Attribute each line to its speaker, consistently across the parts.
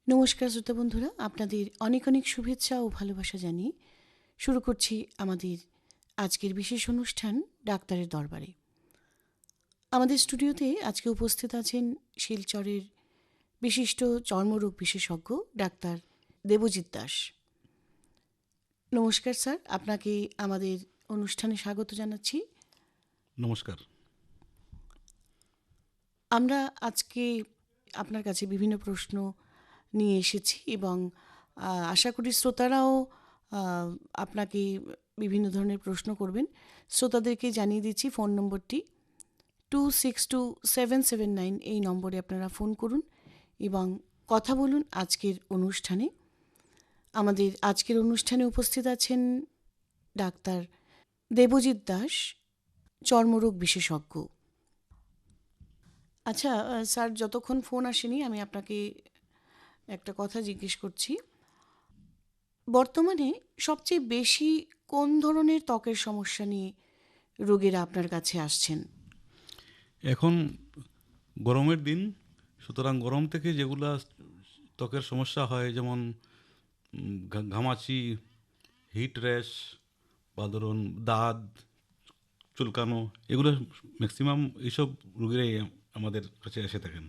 Speaker 1: নমস্কার শ্রোতা বন্ধুরা, আপনাদের অনেক অনেক শুভেচ্ছা ও ভালোবাসা জানিয়ে শুরু করছি আমাদের আজকের বিশেষ অনুষ্ঠান ডাক্তারের দরবারে। আমাদের স্টুডিওতে আজকে উপস্থিত আছেন শিলচরের বিশিষ্ট চর্মরোগ বিশেষজ্ঞ ডাক্তার দেবজিৎ দাস। নমস্কার স্যার, আপনাকে আমাদের অনুষ্ঠানে স্বাগত জানাচ্ছি।
Speaker 2: নমস্কার।
Speaker 1: আমরা আজকে আপনার কাছে বিভিন্ন প্রশ্ন নিয়ে এসেছি এবং আশা করি শ্রোতারাও আপনাকে বিভিন্ন ধরনের প্রশ্ন করবেন। শ্রোতাদেরকে জানিয়ে দিচ্ছি ফোন নম্বরটি 262779, এই নম্বরে আপনারা ফোন করুন এবং কথা বলুন আজকের অনুষ্ঠানে। আমাদের আজকের অনুষ্ঠানে উপস্থিত আছেন ডাক্তার দেবজিৎ দাস, চর্মরোগ বিশেষজ্ঞ। আচ্ছা স্যার, যতক্ষণ ফোন আসেনি আমি আপনাকে একটা কথা জিজ্ঞেস করছি। বর্তমানে সবচেয়ে বেশি কোন ধরনের ত্বকের সমস্যা নিয়ে রোগীরা আপনার কাছে আসছেন?
Speaker 2: এখন গরমের দিন, সুতরাং গরম থেকে যেগুলা ত্বকের সমস্যা হয়, যেমন ঘামাচি, হিট র্যাশ বা ধরুন দাঁত চুলকানো, এগুলো ম্যাক্সিমাম এইসব রোগীরাই আমাদের কাছে এসে থাকেন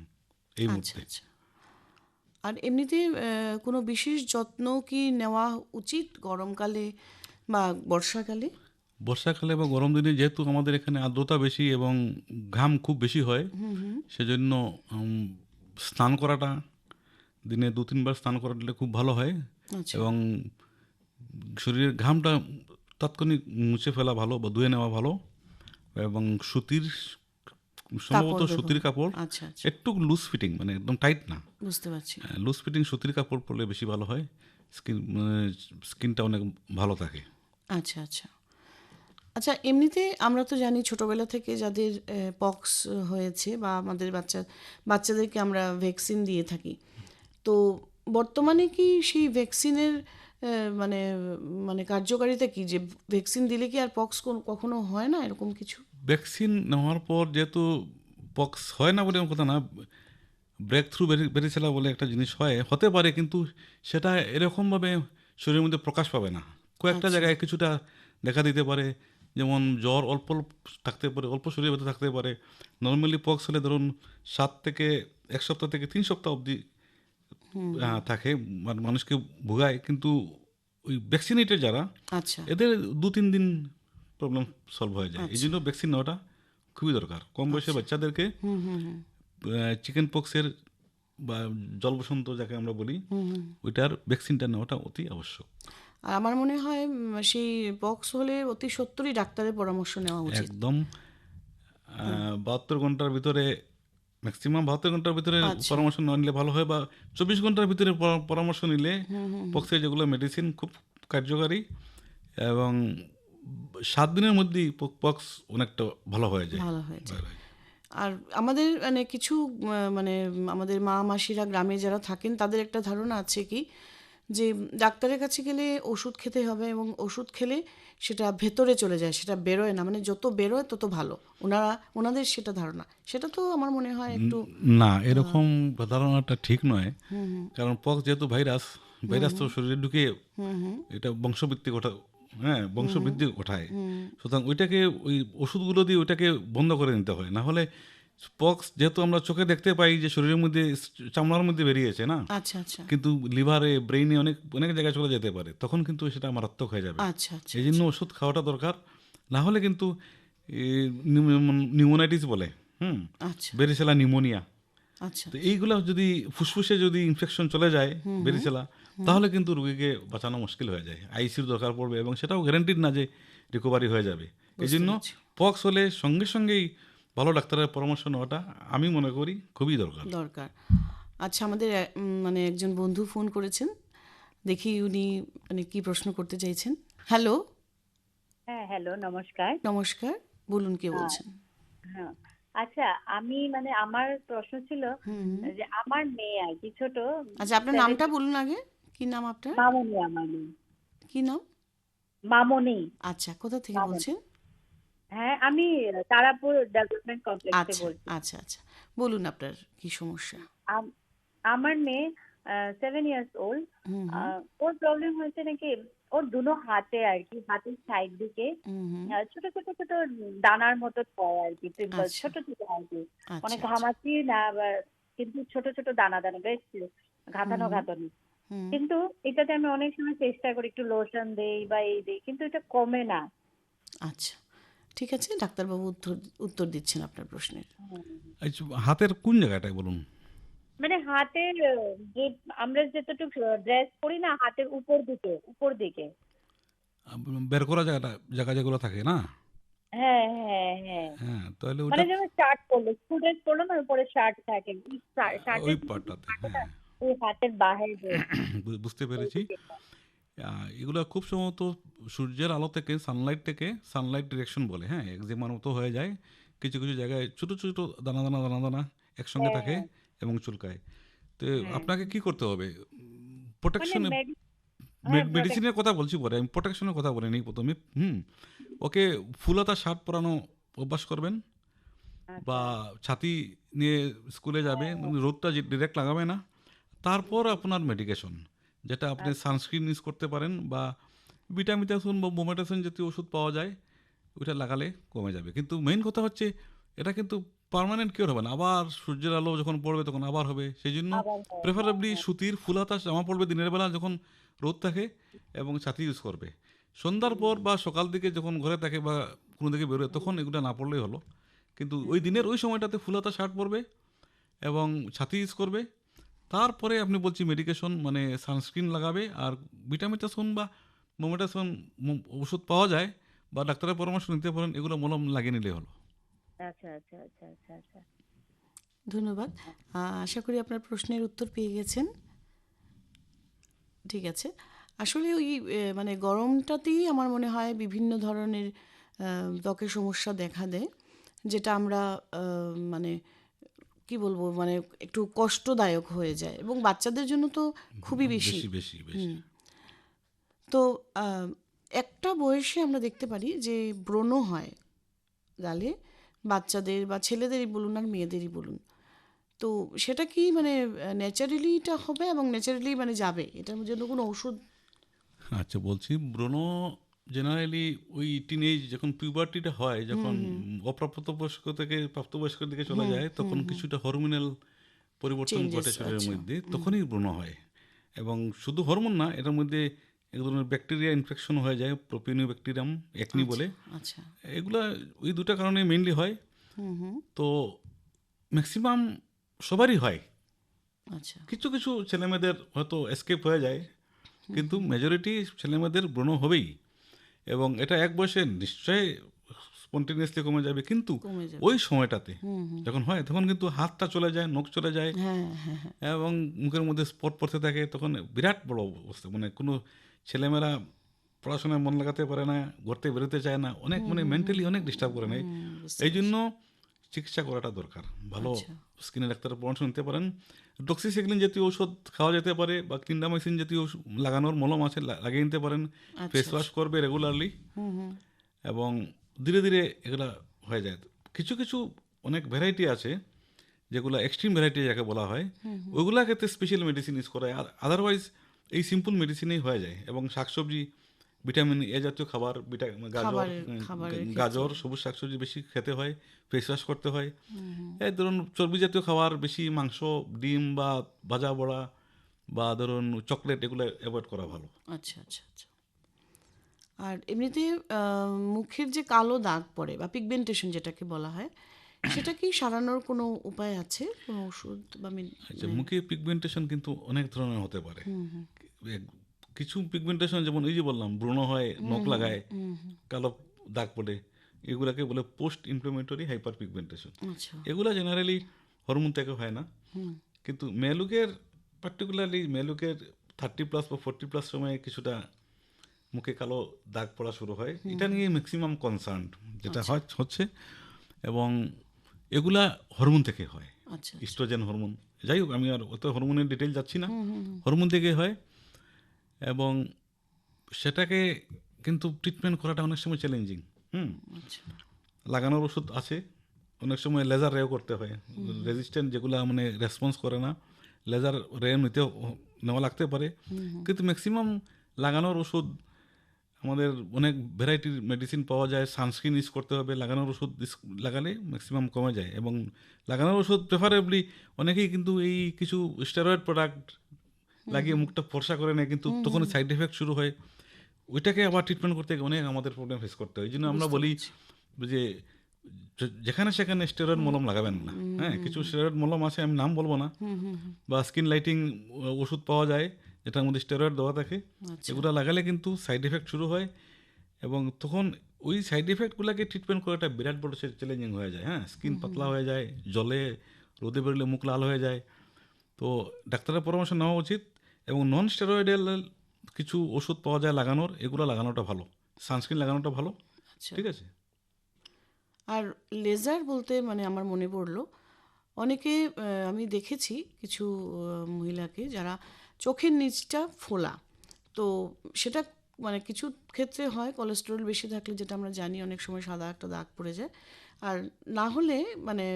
Speaker 2: এই
Speaker 1: আচ্ছা
Speaker 2: মুহূর্তে।
Speaker 1: আচ্ছা। আর এমনিতে কোনো বিশেষ যত্ন কি নেওয়া উচিত গরমকালে বা বর্ষাকালে?
Speaker 2: বর্ষাকালে বা গরম দিনে যেহেতু আমাদের এখানে আর্দ্রতা বেশি এবং ঘাম খুব বেশি হয়, সেজন্য স্নান করাটা দিনে 2-3 বার স্নান করলে খুব ভালো হয়।
Speaker 1: আচ্ছা।
Speaker 2: এবং শরীরের ঘামটা তাৎক্ষণিক মুছে ফেলা ভালো বা ধুয়ে নেওয়া ভালো। এবং সুতির, সম্ভবত
Speaker 1: কাপড়
Speaker 2: সুতির
Speaker 1: ব্যবহার।
Speaker 2: কাপড়,
Speaker 1: আচ্ছা আচ্ছা,
Speaker 2: একটু লুজ ফিটিং, মানে একদম টাইট না,
Speaker 1: বুঝতে পারছি।
Speaker 2: লুজ ফিটিং সুতির কাপড় পরলে বেশি ভালো হয়। স্কিনটা অনেক ভালো থাকে।
Speaker 1: আচ্ছা আচ্ছা। আচ্ছা, এমনিতে আমরা তো জানি ছোটবেলা থেকে যাদের পক্স হয়েছে বা আমাদের বাচ্চাদেরকে আমরা ভ্যাকসিন দিয়ে থাকি। তো বর্তমানে কি সেই ভ্যাকসিনের মানে মানে কার্যকারিতা কি, যে ভ্যাকসিন দিলে কি আর পক্স কখনো হয় না, এরকম কিছু?
Speaker 2: ভ্যাকসিন নেওয়ার পর যেহেতু পক্স হয় না বলে এমন কথা না, ব্রেক থ্রু ভেরিসেলা বলে একটা জিনিস হতে পারে, কিন্তু সেটা এরকমভাবে শরীরের মধ্যে প্রকাশ পাবে না। কয়েকটা
Speaker 1: আচ্ছা
Speaker 2: জায়গায় কিছুটা দেখা দিতে পারে, যেমন জ্বর অল্প অল্প থাকতে পারে, অল্প শরীরের ভেতরে থাকতে পারে। নর্মালি পক্স হলে ধরুন 1 সপ্তাহ থেকে 3 সপ্তাহ অবধি থাকে, মানে মানুষকে ভোগায়, কিন্তু ওই ভ্যাকসিনেটেড যারা,
Speaker 1: আচ্ছা
Speaker 2: এদের 2-3 দিন প্রবলেম সলভ হয়ে যায়। এই
Speaker 1: আচ্ছা
Speaker 2: জন্য ভ্যাকসিন নেওয়াটা খুবই দরকার। কম বয়সে
Speaker 1: আচ্ছা।
Speaker 2: বাচ্চাদেরকে চিকেন পক্সের বা জলবসন্ত যাকে আমরা বলি, ওইটার ভ্যাকসিনটা নেওয়াটা অতি আবশ্যক।
Speaker 1: আর আমার মনে হয় সেই পক্স হলে অতি সত্বরই ডাক্তারের পরামর্শ নেওয়া উচিত।
Speaker 2: একদম 72 ঘন্টার ভিতরে, ম্যাক্সিমাম 72 ঘন্টার ভিতরে
Speaker 1: আচ্ছা।
Speaker 2: পরামর্শ না নিলে ভালো হয়, বা 24 ঘন্টার ভিতরে পরামর্শ নিলে পক্সের যেগুলো মেডিসিন খুব কার্যকারী, এবং 7 দিনের মধ্যেই পক্স অনেকটা ভালো হয়ে যায়।
Speaker 1: ভালো হয়ে যায়।
Speaker 2: ভালো হয়ে যায়।
Speaker 1: আর আমাদের মানে কিছু মানে আমাদের মা মাসিরা গ্রামে যারা থাকেন তাদের একটা ধারণা আছে কি, যে ডাক্তারের কাছে গেলে ওষুধ খেতে হবে এবং ওষুধ খেলে সেটা ভেতরে চলে যায়, সেটা বেরোয় না, মানে যত বেরোয় তত ভালো। ওনাদের সেটা ধারণা, সেটা তো আমার মনে হয় একটু
Speaker 2: না, এরকম ধারণাটা ঠিক নয়। কারণ পক্স যেহেতু ভাইরাস, ভাইরাস তো শরীরে ঢুকে এটা বংশবৃদ্ধি হ্যাঁ, বংশবৃদ্ধি ঘটায়। সুতরাং ওইটাকে, ওই ওষুধগুলো দিয়ে ওইটাকে বন্ধ করে নিতে হয়। না হলে পক্স যেহেতু আমরা চোখে দেখতে পাই যে শরীরের মধ্যে, চামড়ার মধ্যে বেরিয়েছে না,
Speaker 1: আচ্ছা আচ্ছা
Speaker 2: কিন্তু লিভারে, ব্রেইনে অনেক অনেক জায়গায় চলে যেতে পারে, তখন কিন্তু সেটা মারাত্মক হয়ে যাবে।
Speaker 1: আচ্ছা আচ্ছা
Speaker 2: এই জন্য
Speaker 1: আচ্ছা
Speaker 2: ওষুধ খাওয়াটা দরকার। না হলে কিন্তু নিউমোনাইটিস বলে,
Speaker 1: আচ্ছা
Speaker 2: বেরিসেলা নিউমোনিয়া,
Speaker 1: আচ্ছা
Speaker 2: তো এইগুলা যদি ফুসফুসে যদি ইনফেকশন চলে যায়, বেরিসেলা, তাহলে কিন্তু রোগীকে বাঁচানো মুশকিল হয়ে যায়, আইসিইউর দরকার পড়বে, এবং সেটাও গ্যারান্টিড না যে রিকভারি হয়ে যাবে। এই
Speaker 1: বুঝতে
Speaker 2: জন্য
Speaker 1: পারছি।
Speaker 2: পক্স হলে সঙ্গে সঙ্গেই ভালো ডাক্তারের পরামর্শ নেওয়াটা আমি মনে করি খুবই দরকার।
Speaker 1: দরকার। আচ্ছা, আমাদের মানে একজন বন্ধু ফোন করেছেন, দেখি উনি মানে কি প্রশ্ন করতে চাইছেন। হ্যালো,
Speaker 3: হ্যাঁ, হ্যালো, নমস্কার।
Speaker 1: নমস্কার, বলুন কে
Speaker 3: আ
Speaker 1: বলছেন?
Speaker 3: হ্যাঁ, আচ্ছা, আমি মানে আমার প্রশ্ন ছিল যে আমার মেয়ে আর কি ছোট,
Speaker 1: আচ্ছা, আপনার
Speaker 3: 7
Speaker 1: নামটা বলুন আগে। কি নাম আপনার?
Speaker 3: মামনি আমার মেয়ে।
Speaker 1: কি নাম?
Speaker 3: মামনি,
Speaker 1: আচ্ছা, কোথা থেকে
Speaker 3: মামনি।
Speaker 1: বলছেন?
Speaker 3: হ্যাঁ, আমি তারাপুর ডেভেলপমেন্ট কমপ্লেক্সে
Speaker 1: আচ্ছা
Speaker 3: বলছি।
Speaker 1: আচ্ছা আচ্ছা, বলুন আপনার কি সমস্যা?
Speaker 3: আম আমার মেয়ে 7 years old।
Speaker 1: হুম
Speaker 3: ওর প্রবলেম হয়েছে নাকি ওর দুনো হাতে আর কি, হাতের সাইড দিকে
Speaker 1: হুম
Speaker 3: ছোট ছোট ছোট দানার মতো হয় আর কি, পিম্পল
Speaker 1: আচ্ছা
Speaker 3: ছোট ছোট আর কি, মানে
Speaker 1: আচ্ছা আচ্ছা
Speaker 3: ঘামাচি না আবার, কিন্তু ছোট ছোট দানা দানা বেশ ঘাতানো
Speaker 1: হুম
Speaker 3: ঘাতানো।
Speaker 1: হুম
Speaker 3: কিন্তু এটাতে আমি অনেক সময় চেষ্টা করি, একটু লোশন দেই বা এই দেই, কিন্তু এটা কমে না।
Speaker 1: আচ্ছা ঠিক আছে, ডাক্তারবাবু উত্তর উত্তর দিচ্ছেন আপনার প্রশ্নের।
Speaker 2: আচ্ছা, হাতের কোন জায়গাটায় বলুন?
Speaker 3: মানে হাতের যে আমরা যতটুকু ড্রেস পরি না, হাতের উপর দিকে, উপর দিকে।
Speaker 2: বের করা জায়গা যেগুলো থাকে না?
Speaker 3: হ্যাঁ হ্যাঁ হ্যাঁ,
Speaker 2: হ্যাঁ, তাহলে ওটা
Speaker 3: মানে যেমন শার্ট পরলো, স্টুডেন্ট পরলো না, উপরে শার্ট থাকে,
Speaker 2: ওই
Speaker 3: শার্টের
Speaker 2: পার্টটাতে,
Speaker 3: কাঁটাটা
Speaker 2: হ্যাঁ।
Speaker 3: ওই হাতের বাহিরে,
Speaker 2: বুঝতে পেরেছি।
Speaker 3: ওইদিকে।
Speaker 2: এগুলো খুব সম্ভবত সূর্যের আলো থেকে, সানলাইট ডিরেকশন বলে, হ্যাঁ, একজিমার মতো হয়ে যায়। কিছু কিছু জায়গায় ছোট ছোট দানা দানা দানা দানা একসঙ্গে
Speaker 3: হ্যাঁ
Speaker 2: থাকে এবং চুলকায়। তো
Speaker 3: হ্যাঁ,
Speaker 2: আপনাকে কি করতে হবে?
Speaker 3: মানে
Speaker 2: প্রোটেকশন,
Speaker 3: হ্যাঁ প্রোটেক্ট।
Speaker 2: মেডিসিনের কথা বলছি পরে, আমি প্রোটেকশনের কথা বলি নি প্রথমে। ওকে ফুলাতা শার্ট পরানো অভ্যাস করবেন, বা
Speaker 3: আচ্ছা
Speaker 2: ছাতি নিয়ে স্কুলে যাবে,
Speaker 3: হ্যাঁ
Speaker 2: রোদটা ডিরেক্ট লাগাবে না। তারপর আপনার মেডিকেশন, যেটা আপনি
Speaker 3: আচ্ছা
Speaker 2: সানস্ক্রিন ইউজ করতে পারেন, বা ভিটামিটাসন বা বোমেটাসন জাতীয় ওষুধ পাওয়া যায়, ওইটা লাগালে কমে যাবে। কিন্তু মেইন কথা হচ্ছে, এটা কিন্তু পার্মানেন্ট কিওর হবে না, আবার সূর্যের আলো যখন পড়বে তখন আবার হবে। সেই জন্য
Speaker 3: আবার হ্যাঁ হ্যাঁ
Speaker 2: প্রেফারেবলি
Speaker 3: হ্যাঁ
Speaker 2: সুতির ফুলাতা জামা পড়বে দিনের বেলা যখন রোদ থাকে, এবং ছাতি ইউজ করবে। সন্ধ্যার পর বা সকাল দিকে যখন ঘরে থাকে বা কোনো দিকে বেরোয়, তখন এগুলো না পড়লেই হলো। কিন্তু ওই দিনের ওই সময়টাতে ফুলাতা শার্ট পরবে এবং ছাতি ইউজ করবে। তারপরে আপনি বলছি মেডিকেশন, মানে সানস্ক্রিন লাগাবে, আর ভিটামিটাসন বা মোমেটাসন ওষুধ পাওয়া যায়, বা ডাক্তারের পরামর্শ নিতে পারেন, এগুলো মলম লাগিয়ে নিলে হলো।
Speaker 3: আচ্ছা আচ্ছা আচ্ছা আচ্ছা আচ্ছা।
Speaker 1: ধন্যবাদ। আশা করি আপনার প্রশ্নের উত্তর পেয়ে গেছেন। ঠিক আছে। আসলে ওই মানে গরমটাতেই আমার মনে হয় বিভিন্ন ধরনের ত্বকের সমস্যা দেখা দেয়, যেটা আমরা মানে কি বলবো, মানে একটু কষ্টদায়ক হয়ে যায়, এবং বাচ্চাদের জন্য তো খুবই বেশি।
Speaker 2: বেশি বেশি বেশি।
Speaker 1: তো একটা বয়সে আমরা দেখতে পারি যে ব্রণ হয় গালে, বাচ্চাদের বা ছেলেদেরই বলুন আর মেয়েদেরই বলুন। তো সেটা কি মানে ন্যাচারালি এটা হবে এবং ন্যাচারালি মানে যাবে, এটার জন্য কোনো ওষুধ?
Speaker 2: আচ্ছা, বলছি ব্রণ জেনারেলি ওই টিনেজ, যখন পিউবার্টিটা হয়, যখন অপ্রাপ্তবয়স্ক থেকে প্রাপ্তবয়স্কের দিকে চলে যায়, তখন কিছুটা হরমোনাল পরিবর্তন ঘটে
Speaker 1: চেঞ্জেস,
Speaker 2: শরীরের
Speaker 1: আচ্ছা।
Speaker 2: মধ্যে, তখনই ব্রণ হয়। এবং শুধু হরমোন না, এটার মধ্যে এক ধরনের ব্যাকটেরিয়া ইনফেকশন হয়ে যায়, প্রোপিনিও ব্যাকটেরিয়াম একনি
Speaker 1: আচ্ছা
Speaker 2: বলে।
Speaker 1: আচ্ছা।
Speaker 2: এগুলা ওই দুটা কারণে মেইনলি হয়। তো ম্যাক্সিমাম সবারই হয়।
Speaker 1: আচ্ছা
Speaker 2: কিছু কিছু ছেলেমেয়েদের হয়তো এসকেপ হয়ে যায়, কিন্তু মেজরিটি ছেলেমেয়েদের ব্রণ হবেই। এবং এটা এক বয়সে নিশ্চয়ই স্পন্টেনিয়াসলি কমে যাবে, কিন্তু
Speaker 1: কমে যাবে।
Speaker 2: ওই সময়টাতে যখন হয়, তখন কিন্তু হাতটা চলে যায়, নখ চলে যায়,
Speaker 1: হ্যাঁ হ্যাঁ হ্যাঁ।
Speaker 2: এবং মুখের মধ্যে স্পট পড়তে থাকে, তখন বিরাট বড় অবস্থা। মানে কোনো ছেলেমেয়েরা পড়াশোনায় মন লাগাতে পারে না, ঘুরতে বেরোতে চায় না, অনেক মানে মেন্টালি অনেক ডিস্টার্ব করে নেয়।
Speaker 1: বুঝতে
Speaker 2: এই
Speaker 1: পারছি।
Speaker 2: জন্য চিকিৎসা করাটা দরকার। ভালো
Speaker 1: আচ্ছা
Speaker 2: স্কিনের ডাক্তারের পরামর্শ নিতে পারেন। ডক্সিসাইক্লিন জাতীয় ওষুধ খাওয়া যেতে পারে, বা ক্লিন্ডামাইসিন জাতীয় লাগানোর মলম আছে, লাগিয়ে নিতে পারেন।
Speaker 1: আচ্ছা
Speaker 2: ফেস ওয়াশ
Speaker 1: আচ্ছা।
Speaker 2: করবে রেগুলারলি, এবং ধীরে ধীরে এগুলা হয়ে যায়। কিছু কিছু অনেক ভ্যারাইটি আছে, যেগুলো এক্সট্রিম ভ্যারাইটি যাকে বলা হয়, ওইগুলা ক্ষেত্রে স্পেশাল মেডিসিন ইউজ করা হয়। আর আদারওয়াইজ এই সিম্পল মেডিসিনেই হয়ে যায়। এবং শাকসবজি, ভিটামিন এ জাতীয় খাবার, গাজর,
Speaker 1: খাবারের খাবারের ক্ষেত্রে।
Speaker 2: গাজর, সবুজ শাকসবজি বেশি খেতে হয়, ফেস ওয়াশ করতে হয়। এই ধরুন চর্বি জাতীয় খাবার বেশি, মাংস, ডিম বা ভাজা বড়া বা ধরুন চকলেট, এগুলো অ্যাভয়েড করা ভালো।
Speaker 1: আচ্ছা আচ্ছা আচ্ছা। আর এমনিতে মুখের যে কালো দাগ পড়ে বা পিগমেন্টেশন যেটাকে বলা হয়, সেটা কি সারানোর কোনো উপায় আছে, কোনো ওষুধ বা
Speaker 2: আচ্ছা, মুখে পিগমেন্টেশন কিন্তু অনেক ধরনের হতে পারে। কিছু পিগমেন্টেশন, যেমন এই যে বললাম ব্রণ হয়, নখ লাগায়, কালো দাগ পড়ে, এগুলাকে বলে পোস্ট ইনফ্লামেটরি হাইপার পিগমেন্টেশন।
Speaker 1: আচ্ছা
Speaker 2: এগুলা জেনারেলি হরমোন থেকে হয় না। কিন্তু মেলুকের, পার্টিকুলারলি মেলুকের 30+ বা 40+ সময়ে কিছুটা মুখে কালো দাগ পড়া শুরু হয়। এটা নিয়ে ম্যাক্সিমাম কনসার্ন যেটা হচ্ছে, এবং এগুলা হরমোন থেকে হয়,
Speaker 1: আচ্ছা আচ্ছা।
Speaker 2: Estrogen hormone. যাই হোক, আমি আর অত হরমোনের ডিটেল যাচ্ছি না, হরমোন থেকে হয়। এবং সেটাকে কিন্তু ট্রিটমেন্ট করাটা অনেক সময় চ্যালেঞ্জিং।
Speaker 1: আচ্ছা
Speaker 2: লাগানোর ওষুধ আছে, অনেক সময় লেজার রেও করতে হয়, রেজিস্ট্যান্ট যেগুলো মানে রেসপন্স করে না, লেজার রে নেওয়া লাগতে পারে, কিন্তু ম্যাক্সিমাম লাগানোর ওষুধ আমাদের অনেক ভ্যারাইটির মেডিসিন পাওয়া যায়। সানস্ক্রিন ইউজ করতে হবে, লাগানোর ওষুধ লাগালে ম্যাক্সিমাম কমে যায়। এবং লাগানোর ওষুধ প্রেফারেবলি অনেকেই কিন্তু এই কিছু স্টেরয়েড প্রোডাক্ট লাগিয়ে মুখটা ফর্সা করে নেয়, কিন্তু তখন সাইড এফেক্ট শুরু হয়, ওইটাকে আবার ট্রিটমেন্ট করতে গিয়ে অনেক আমাদের প্রবলেম ফেস করতে হয়। এই জন্য আমরা বলি যে যেখানে সেখানে স্টেরয়েড মলম লাগাবেন না। হ্যাঁ, কিছু স্টেরয়েড মলম আছে, আমি নাম বলবো না, বা স্কিন লাইটিং ওষুধ পাওয়া যায় যেটার মধ্যে স্টেরয়েড দেওয়া থাকে, এগুলো লাগালে কিন্তু সাইড এফেক্ট শুরু হয়, এবং তখন ওই সাইড এফেক্টগুলোকে ট্রিটমেন্ট করাটা বিরাট বড় চ্যালেঞ্জিং হয়ে যায়। হ্যাঁ, স্কিন পাতলা হয়ে যায়, জলে রোদে বেরোলে মুখ লাল হয়ে যায়। তো ডাক্তারের পরামর্শ নেওয়া উচিত, এবং নন স্টেরয়েডাল কিছু ওষুধ পাওয়া যায় লাগানোর, এগুলো লাগানোটা ভালো, সানস্ক্রিন লাগানোটা ভালো।
Speaker 1: আচ্ছা।
Speaker 2: ঠিক আছে।
Speaker 1: আর লেজার বলতে মানে আমার মনে পড়লো, অনেকে আমি দেখেছি কিছু মহিলাকে যারা চোখের নিচটা ফোলা, তো সেটা মানে কিছু ক্ষেত্রে হয় কোলেস্টেরল বেশি থাকলে, যেটা আমরা জানি অনেক সময় সাদা একটা দাগ পড়ে যায়। আর না হলে মানে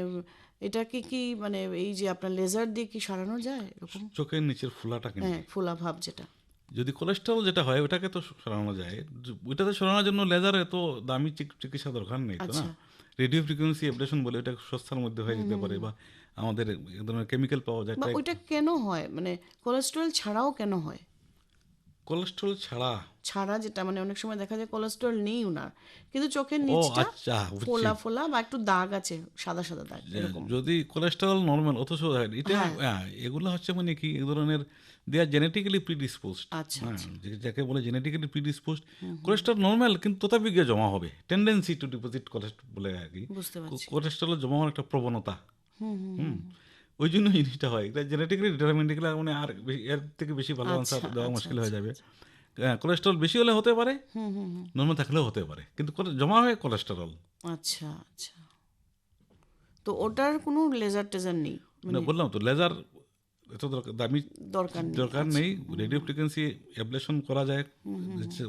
Speaker 1: এটাকে কি মানে এই যে আপনার লেজার দিয়ে কি সারানো যায় এরকম?
Speaker 2: চোখের নিচের ফোলাটা কিন্তু
Speaker 1: হ্যাঁ, ফোলা ভাব যেটা।
Speaker 2: যদি কোলেস্ট্রল যেটা হয় ওটাকে তো সরানো যায়, ওইটাতে সরানোর জন্য লেজার এত দামি চিকিৎসা দরকার নেই তো না।
Speaker 1: আচ্ছা।
Speaker 2: রেডিও ফ্রিকোয়েন্সি অ্যাবলেশন বলে, ওটা সস্তার মধ্যে হয়ে যেতে পারে, বা আমাদের এক ধরনের কেমিক্যাল পাওয়া যায়।
Speaker 1: বা ওইটা কেন হয়, মানে কোলেস্টেরল ছাড়াও কেন হয়?
Speaker 2: কোলেস্ট্রল
Speaker 1: ছাড়া যেটা মানে অনেক সময় দেখা যায় কোলেস্টেরল নেই উনার, কিন্তু চোখের
Speaker 2: ও
Speaker 1: নিচটা
Speaker 2: আচ্ছা, বুঝছি।
Speaker 1: ফোলা ফোলা বা একটু দাগ আছে, সাদা সাদা দাগ এরকম।
Speaker 2: যদি কোলেস্ট্রল নর্মাল অথচ এটা, হ্যাঁ, এগুলো হচ্ছে মানে কি এক ধরনের দে আর জেনেটিক্যালি প্রিডিসপোজড।
Speaker 1: আচ্ছা,
Speaker 2: হ্যাঁ, যাকে বলে জেনেটিক্যালি প্রিডিসপোজড। কোলেস্ট্রল নর্মাল, কিন্তু তথাপি গিয়ে জমা হবে, টেন্ডেন্সি টু ডিপোজিট কোলেস্ট্রল বলে আর কি।
Speaker 1: বুঝতে পারছি।
Speaker 2: কোলেস্ট্রল জমা হওয়ার একটা প্রবণতা। ওই জন্য জিনিসটা হয়, এটা জেনেটিক্যালি ডিটারমিন্ড, মানে আর এর থেকে বেশি ভালো আনসার দেওয়া মুশকিল হয়ে যাবে। কোলেস্ট্রল বেশি হলে হতে পারে, নর্মাল থাকলেও হতে পারে, কিন্তু জমা হয় কোলেস্টেরল।
Speaker 1: আচ্ছা আচ্ছা, তো ওটার কোনো লেজার টেজার নেই
Speaker 2: মানে বললাম তো, লেজার এত দামি
Speaker 1: দরকার নেই।
Speaker 2: নেই। রেডিও ফ্রিকোয়েন্সি অ্যাবলেশন করা যায়,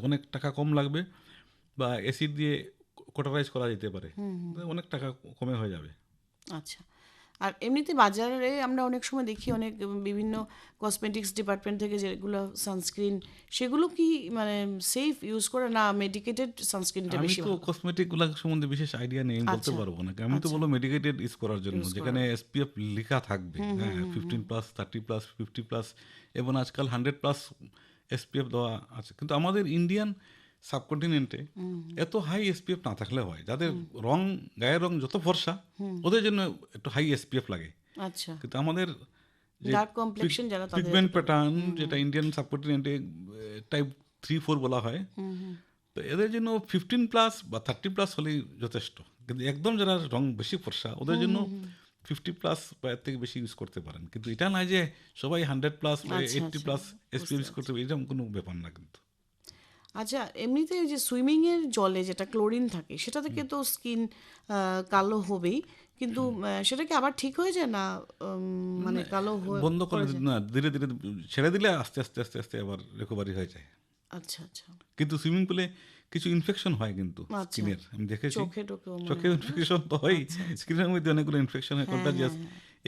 Speaker 2: অনেক টাকা কম লাগবে, বা অ্যাসিড দিয়ে কোটারাইজ করা যেতে পারে, অনেক টাকা কমে হয়ে যাবে।
Speaker 1: আচ্ছা। আর এমনিতে বাজারে আমরা অনেক সময় দেখি অনেক বিভিন্ন কসমেটিক্স ডিপার্টমেন্ট থেকে যেগুলো সানস্ক্রিন, সেগুলো কি মানে সেফ ইউজ করে না মেডিকেটেড সানস্ক্রিনটা
Speaker 2: আমি
Speaker 1: বেশি
Speaker 2: তো
Speaker 1: ভালো?
Speaker 2: কসমেটিক গুলা সম্বন্ধে বিশেষ আইডিয়া নেই, আমি বলতে পারবো না। আমি তো বলবো মেডিকেটেড ইউজ করার জন্য, যেখানে SPF লেখা থাকবে, হ্যাঁ, 15+, 30+, 50+, এবং আজকাল 100+ SPF দেওয়া আছে। কিন্তু আমাদের ইন্ডিয়ান সাবকন্টিনেন্টে এত হাই SPF না থাকলে হয়, যাদের গায়ের রং যত ফর্সা ওদের জন্য একটু হাই SPF লাগে।
Speaker 1: আচ্ছা।
Speaker 2: কিন্তু আমাদের যে
Speaker 1: ডার্ক কমপ্লেক্সন যারা তাদের
Speaker 2: পিগমেন্ট প্যাটার্ন, যেটা ইন্ডিয়ান সাবকন্টিনেন্টে টাইপ 3-4 বলা হয়, তো এদের জন্য 15+ বা 30+ হলেই যথেষ্ট। কিন্তু একদম যারা রং বেশি ফর্সা ওদের জন্য 50+ বা এর থেকে বেশি ইউজ করতে পারেন। কিন্তু এটা নয় যে সবাই 100+ বা 80+ SPF ইউজ করতে হবে, এরকম কোনো ব্যাপার না কিন্তু।
Speaker 1: আচ্ছা, এমনিতে ওই যে সুইমিং এর জলে যেটা ক্লোরিন থাকে সেটা থেকে তো স্কিন কালো হবেই, কিন্তু সেটা কি আবার ঠিক হয়ে যায় না? মানে কালো
Speaker 2: বন্ধ করে না, ধীরে ধীরে ছেড়ে দিলে আস্তে আস্তে আস্তে আস্তে আবার রিকভারি হয়ে যায়।
Speaker 1: আচ্ছা আচ্ছা।
Speaker 2: কিন্তু সুইমিং পুলে কিছু ইনফেকশন হয় কিন্তু স্কিনের, আমি দেখেছি চোখে ইনফেকশন তো হয়, স্কিনের মধ্যে অনেকগুলো ইনফেকশন হয়, কন্টাজিয়াস।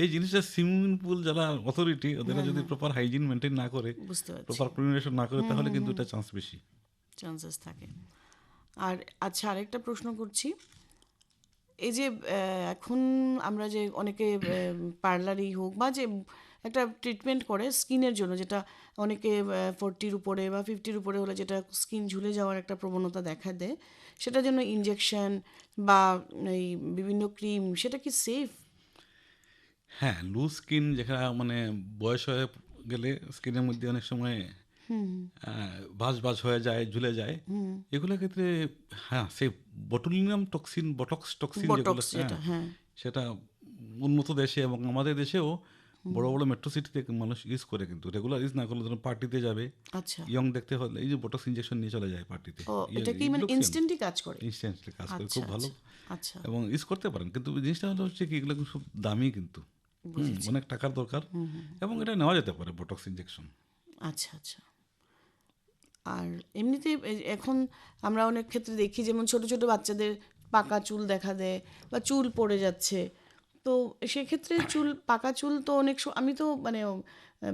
Speaker 2: এই জিনিসটা সুইমিং পুল যারা অথরিটি, ওদের যদি প্রপার হাইজিন মেনটেন না করে, প্রপার ক্লিনেশন না করে, তাহলে কিন্তু এটা চান্স বেশি,
Speaker 1: চান্সেস থাকে। আর আচ্ছা, আরেকটা প্রশ্ন করছি, এই যে এখন আমরা যে অনেকে পার্লারই হোক বা যে একটা ট্রিটমেন্ট করে স্কিনের জন্য, যেটা অনেকে 40-র উপরে বা 50-র উপরে হলে যেটা স্কিন ঝুলে যাওয়ার একটা প্রবণতা দেখা দেয়, সেটার জন্য ইনজেকশন বা এই বিভিন্ন ক্রিম, সেটা কি সেফ?
Speaker 2: হ্যাঁ, লুজ স্কিন যেখানে মানে বয়স হয়ে গেলে স্কিনের মধ্যে অনেক সময় ভাঁজ হয়ে যায়, ঝুলে যায়, এগুলোর ক্ষেত্রে হ্যাঁ সেই বটুলিনাম টক্সিন, বটক্স টক্সিন যেগুলো, হ্যাঁ, সেটা উন্নত দেশে এবং আমাদের দেশেও বড় বড় মেট্রো সিটিতে মানুষ ইউজ করে, কিন্তু রেগুলার ইউজ না করলে ধরুন পার্টিতে যাবে, ইয়ং দেখতে হলে এই যে বটক্স ইনজেকশন নিয়ে চলে যায় পার্টিতে।
Speaker 1: এটা কি মানে ইনস্ট্যান্টলি কাজ করে?
Speaker 2: ইনস্ট্যান্টলি কাজ করে, খুব ভালো।
Speaker 1: আচ্ছা।
Speaker 2: এবং ইউজ করতে পারেন, কিন্তু জিনিসটা হলো হচ্ছে কি, এগুলো খুব দামি, কিন্তু অনেক টাকার দরকার, এবং এটা নেওয়া যেতে পারে বটক্স ইনজেকশন।
Speaker 1: আচ্ছা আচ্ছা। আর এমনিতে এখন আমরা অনেক ক্ষেত্রে দেখি, যেমন ছোট ছোট বাচ্চাদের পাকা চুল দেখা দেয় বা চুল পড়ে যাচ্ছে, তো সেক্ষেত্রে পাকা চুল তো আমি তো মানে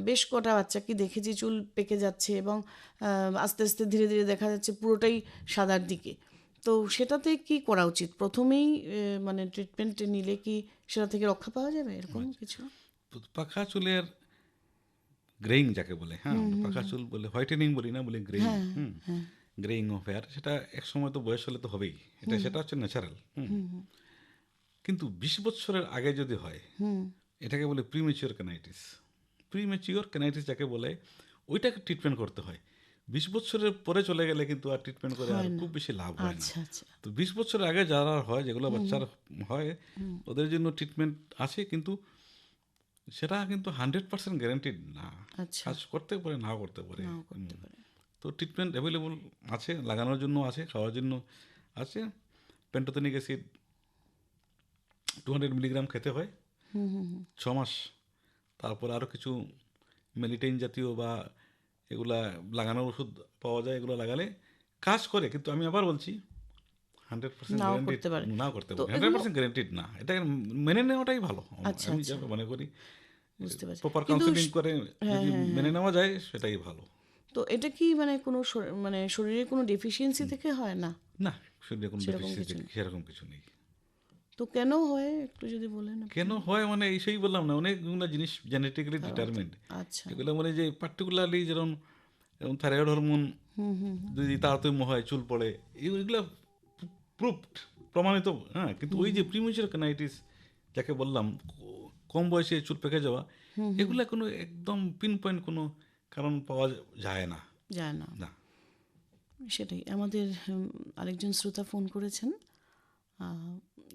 Speaker 1: বেশ কটা বাচ্চাকে দেখেছি চুল পেকে যাচ্ছে এবং আস্তে আস্তে ধীরে ধীরে দেখা যাচ্ছে পুরোটাই সাদার দিকে। তো সেটাতে কি করা উচিত? প্রথমেই মানে ট্রিটমেন্ট নিলে কি সেটা থেকে রক্ষা পাওয়া যাবে এরকম কিছু?
Speaker 2: পাকা চুলের গ্রেইং যাকে বলে, হ্যাঁ, আমরা পাকা চুল বলে হোয়াইটেনিং বলি না, বলি গ্রেইং। গ্রেইং অফ হেয়ার, সেটা এক সময় তো বয়স হলে তো হবেই, সেটা হচ্ছে ন্যাচারাল। কিন্তু 20 বছরের আগে যদি হয়, এটাকে বলে প্রিমেচিওর ক্যানাইটিস। প্রিমেচিওর ক্যানাইটিস যাকে বলে, ওইটাকে ট্রিটমেন্ট করতে হয়। 20 বছরের পরে চলে গেলে কিন্তু আর ট্রিটমেন্ট করে আর খুব বেশি লাভ হয় না।
Speaker 1: আচ্ছা আচ্ছা।
Speaker 2: তো 20 বছরের আগে যারা হয়, যেগুলো বাচ্চার হয়, ওদের জন্য ট্রিটমেন্ট আছে, কিন্তু সেটা কিন্তু 100% গ্যারান্টিড না।
Speaker 1: আচ্ছা।
Speaker 2: কাজ করতে পারে, নাও করতে পারে।
Speaker 1: নাও করতে পারে।
Speaker 2: তো ট্রিটমেন্ট অ্যাভেলেবল আছে, লাগানোর জন্য আছে, খাওয়ার জন্য আছে। পেন্টোথেনিক অ্যাসিড 200 মিলিগ্রাম খেতে হয় 6 মাস। তারপর আরও কিছু মেলিটেইন জাতীয় বা এগুলা লাগানোর ওষুধ পাওয়া যায়, এগুলো লাগালে কাজ করে। কিন্তু আমি আবার বলছি 100%
Speaker 1: নাও
Speaker 2: গ্যারান্টিড
Speaker 1: করতে পারে।
Speaker 2: নাও করতে
Speaker 1: তো
Speaker 2: পারে, 100% গ্যারান্টিড না। এটা মেনে নেওয়াটাই ভালো,
Speaker 1: আচ্ছা,
Speaker 2: আমি
Speaker 1: আচ্ছা।
Speaker 2: যা মনে করি।
Speaker 1: বুঝতে পারছি।
Speaker 2: প্রপার
Speaker 1: কিন্তু
Speaker 2: কাউন্সেলিং করে যদি মেনে নেওয়া যায়, সেটাই ভালো।
Speaker 1: তো এটা কি মানে কোনো মানে শরীরে কোনো ডেফিসিয়েন্সি থেকে হয় না?
Speaker 2: না, শরীরে কোনো
Speaker 1: সেরকম
Speaker 2: ডেফিসিয়েন্সি
Speaker 1: কিছু নেই।
Speaker 2: সেরকম কিছু নেই।
Speaker 1: তো কেন হয় একটু যদি বলেন আপনি?
Speaker 2: কেন হয় মানে এই বললাম না, অনেকগুলো জিনিস জেনেটিক্যালি ডিটারমিন্ড।
Speaker 1: আচ্ছা।
Speaker 2: এগুলো মানে যে পার্টিকুলারলি যেমন থাইরয়েড হরমোন যদি তারতম্য হয়, চুল পড়ে, এগুলো প্রুফড, প্রমাণিত। হ্যাঁ, কিন্তু ওই যে প্রিমেচিওর ক্যানাইটিস যাকে বললাম, কম বয়সে চুল পেকে যাওয়া, এগুলা কোনো একদম পিন পয়েন্ট কোনো কারণ পাওয়া যায় না।
Speaker 1: যায় না।
Speaker 2: না।
Speaker 1: সেটাই আমাদের আরেকজন শ্রোতা ফোন করেছেন,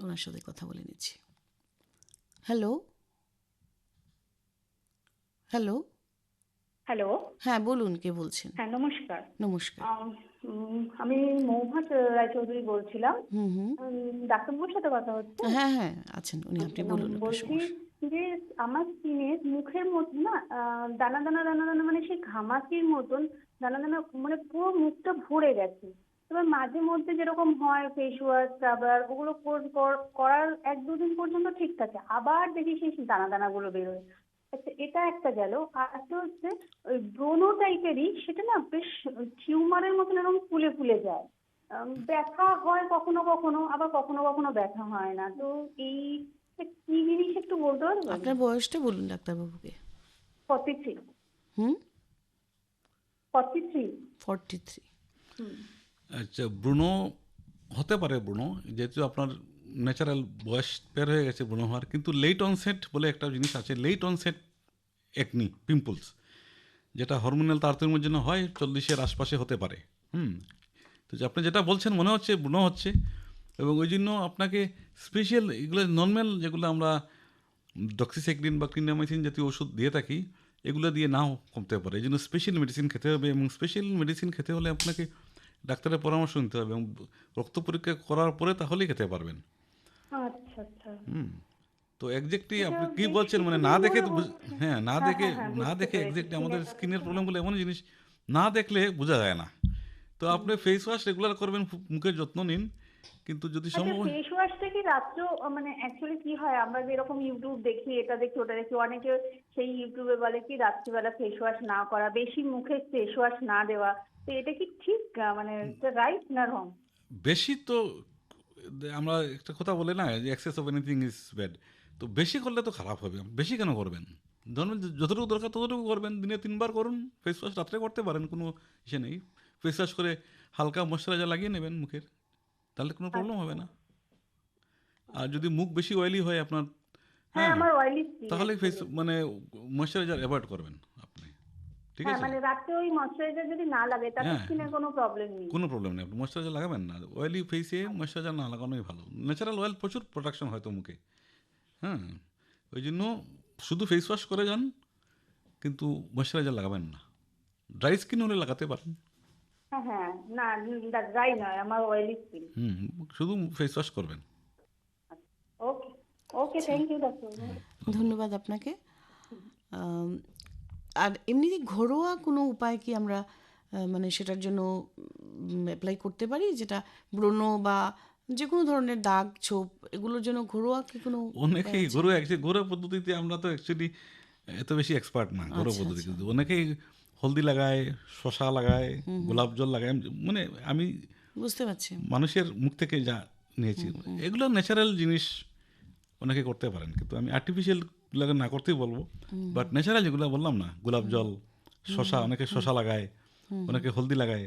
Speaker 1: ওনার সাথে কথা বলে নিচ্ছি। Hello hello.
Speaker 3: হ্যালো।
Speaker 1: হ্যাঁ বলুন, কে বলছেন?
Speaker 3: হ্যাঁ, নমস্কার।
Speaker 1: নমস্কার।
Speaker 3: আমি মৌভাট রায়চৌধুরী বলছিলাম।
Speaker 1: হুম হুম।
Speaker 3: ডাক্তারবাবুর সাথে কথা হচ্ছে?
Speaker 1: হ্যাঁ হ্যাঁ আছেন উনি, আপনি বলুন আপনার
Speaker 3: বলছি
Speaker 1: সমস্যা।
Speaker 3: যে আমার স্কিনে মুখের মধ্যে না দানা দানা দানা দানা, মানে সেই ঘামাচির মতন দানা দানা, মানে পুরো মুখটা ভরে গেছে। এবার মাঝে মধ্যে যেরকম হয় ফেস ওয়াশ, স্ক্রাবার, ওগুলো করার 1-2 দিন পর্যন্ত ঠিক থাকে, আবার দেখি সেই দানা দানাগুলো বেরোয়। আচ্ছা, এটা একটা গেল। আর একটা হচ্ছে ওই ব্রণ টাইপেরই, সেটা না বেশ টিউমারের মতন এরকম ফুলে ফুলে যায়। ব্যথা হয় কখনো কখনো, আবার কখনো কখনো ব্যথা হয় না। তো এই কি জিনিস একটু বলতে পারবেন?
Speaker 1: আপনার বয়সটা বলুন ডাক্তারবাবুকে।
Speaker 3: 43।
Speaker 1: হুম।
Speaker 3: 43।
Speaker 1: 43।
Speaker 2: আচ্ছা, ব্রুনো হতে পারে। ব্রুনো যেহেতু আপনার ন্যাচারাল বয়স পের হয়ে গেছে ব্রুনো হওয়ার, কিন্তু লেট অনসেট বলে একটা জিনিস আছে, লেট অনসেট একনি পিম্পলস, যেটা হরমোনাল তারতম্যের জন্য হয়, 40-এর আশপাশে হতে পারে। তো যে আপনি যেটা বলছেন মনে হচ্ছে ব্রুনো হচ্ছে, এবং ওই জন্য আপনাকে স্পেশাল এগুলো নর্মাল যেগুলো আমরা ডক্সিসাইক্লিন বা ক্লিন্ডামাইসিন জাতীয় ওষুধ দিয়ে থাকি, এগুলো দিয়ে নাও কমতে পারে। এই জন্য স্পেশাল মেডিসিন খেতে হবে, এবং স্পেশাল মেডিসিন খেতে হলে আপনাকে ডাক্তারের পরামর্শ নিতে হবে, এবং রক্ত পরীক্ষা করার পরে তাহলেই খেতে পারবেন।
Speaker 3: আচ্ছা আচ্ছা।
Speaker 2: তো এক্স্যাক্টলি
Speaker 3: এটা
Speaker 2: আপনি কি
Speaker 3: বেশ
Speaker 2: বলছেন মানে
Speaker 3: কিছুদিন
Speaker 2: না দেখে
Speaker 3: ধরে
Speaker 2: তো
Speaker 3: হচ্ছে।
Speaker 2: হ্যাঁ, না
Speaker 3: হ্যাঁ
Speaker 2: দেখে
Speaker 3: হ্যাঁ হ্যাঁ,
Speaker 2: না
Speaker 3: বুঝতে
Speaker 2: দেখে
Speaker 3: পেরেছি।
Speaker 2: এক্স্যাক্টলি আমাদের
Speaker 3: স্কিনের
Speaker 2: স্কিনের
Speaker 3: সমস্যা।
Speaker 2: প্রবলেমগুলো এমন জিনিস না দেখলে বোঝা যায় না। তো আপনি ফেস ওয়াশ রেগুলার করবেন, মুখের যত্ন নিন, কিন্তু যদি
Speaker 3: আচ্ছা,
Speaker 2: সম্ভব হয়।
Speaker 3: ফেস ওয়াশটা কি রাত্রেও, মানে অ্যাকচুয়ালি কি হয়, আমরা যেরকম ইউটিউব দেখি, এটা দেখি ওটা দেখি, অনেকে সেই ইউটিউবে বলে কি রাত্রিবেলা ফেস ওয়াশ না করা, বেশি মুখে ফেস ওয়াশ না দেওয়া। তো এটা কি ঠিক, মানে রাইট না রং?
Speaker 2: বেশি তো আমরা একটা কথা বলে না যে access of anything is bad. তো বেশি করলে তো খারাপ হবে। বেশি কেন করবেন? ধরুন যতটুকু দরকার ততটুকু করবেন, দিনে 3 বার করুন। ফেস ওয়াশ রাত্রে করতে পারেন, কোনো ইসে নেই। ফেস ওয়াশ করে হালকা ময়শ্চারাইজার লাগিয়ে নেবেন মুখের, তাহলে কোনো প্রবলেম হবে
Speaker 3: আচ্ছা।
Speaker 2: না। আর যদি মুখ বেশি অয়েলি হয় আপনার,
Speaker 3: হ্যাঁ,
Speaker 2: হ্যাঁ,
Speaker 3: আমার অয়েলি স্কিন
Speaker 2: তাহলে ফেস
Speaker 3: অ্যাকচুয়ালি।
Speaker 2: মানে ময়শ্চারাইজার অ্যাভয়েড করবেন আপনি, ঠিক
Speaker 3: হ্যাঁ,
Speaker 2: আছে?
Speaker 3: মানে রাত্রে ওই ময়শ্চারাইজার যদি না লাগে তাতে
Speaker 2: হ্যাঁ,
Speaker 3: স্কিনের কোনো প্রবলেম নেই।
Speaker 2: কোনো প্রবলেম নেই, আপনি ময়শ্চারাইজার লাগাবেন না। অয়েলি ফেসে ময়শ্চারাইজার না লাগানোই ভালো। ন্যাচারাল অয়েল প্রচুর প্রোডাকশন হয়তো মুখে, হ্যাঁ, ওই জন্য শুধু ফেস ওয়াশ করে যান, কিন্তু ময়শ্চারাইজার লাগাবেন না। ড্রাই স্কিন হলে লাগাতে পারেন।
Speaker 3: হ্যাঁ হ্যাঁ, না ড্রাই নয়, আমার অয়েলি স্কিন।
Speaker 2: শুধু ফেস ওয়াশ করবেন।
Speaker 3: ওকে ওকে, থ্যাংক ইউ ডাক্তার।
Speaker 1: ধন্যবাদ আপনাকে। আম, আর এমনি ঘরোয়া কোনো উপায় কি আমরা মানে সেটার জন্য অ্যাপ্লাই করতে পারি, যেটা ব্রণ বা যে কোনো ধরনের দাগ ছোপ এগুলোর জন্য ঘরোয়া কি কোনো
Speaker 2: অনেকেই ঘরোয়া পদ্ধতিতে আমরা তো অ্যাকচুয়ালি এত বেশি এক্সপার্ট না ঘরোয়া
Speaker 1: আচ্ছা
Speaker 2: পদ্ধতি,
Speaker 1: আচ্ছা
Speaker 2: কিন্তু অনেকেই হলদি লাগায়, শসা লাগায়, গোলাপ জল লাগায়, মানে আমি
Speaker 1: বুঝতে পারছি।
Speaker 2: মানুষের মুখ থেকে যা নিয়েছি এগুলো ন্যাচারাল জিনিস অনেকে করতে পারেন, কিন্তু আমি আর্টিফিশিয়াল গুলোকে না করতেই বলবো। বাট ন্যাচারাল যেগুলো বললাম না, গোলাপ জল, শসা, অনেকে শসা লাগায়, অনেকে হলদি লাগায়,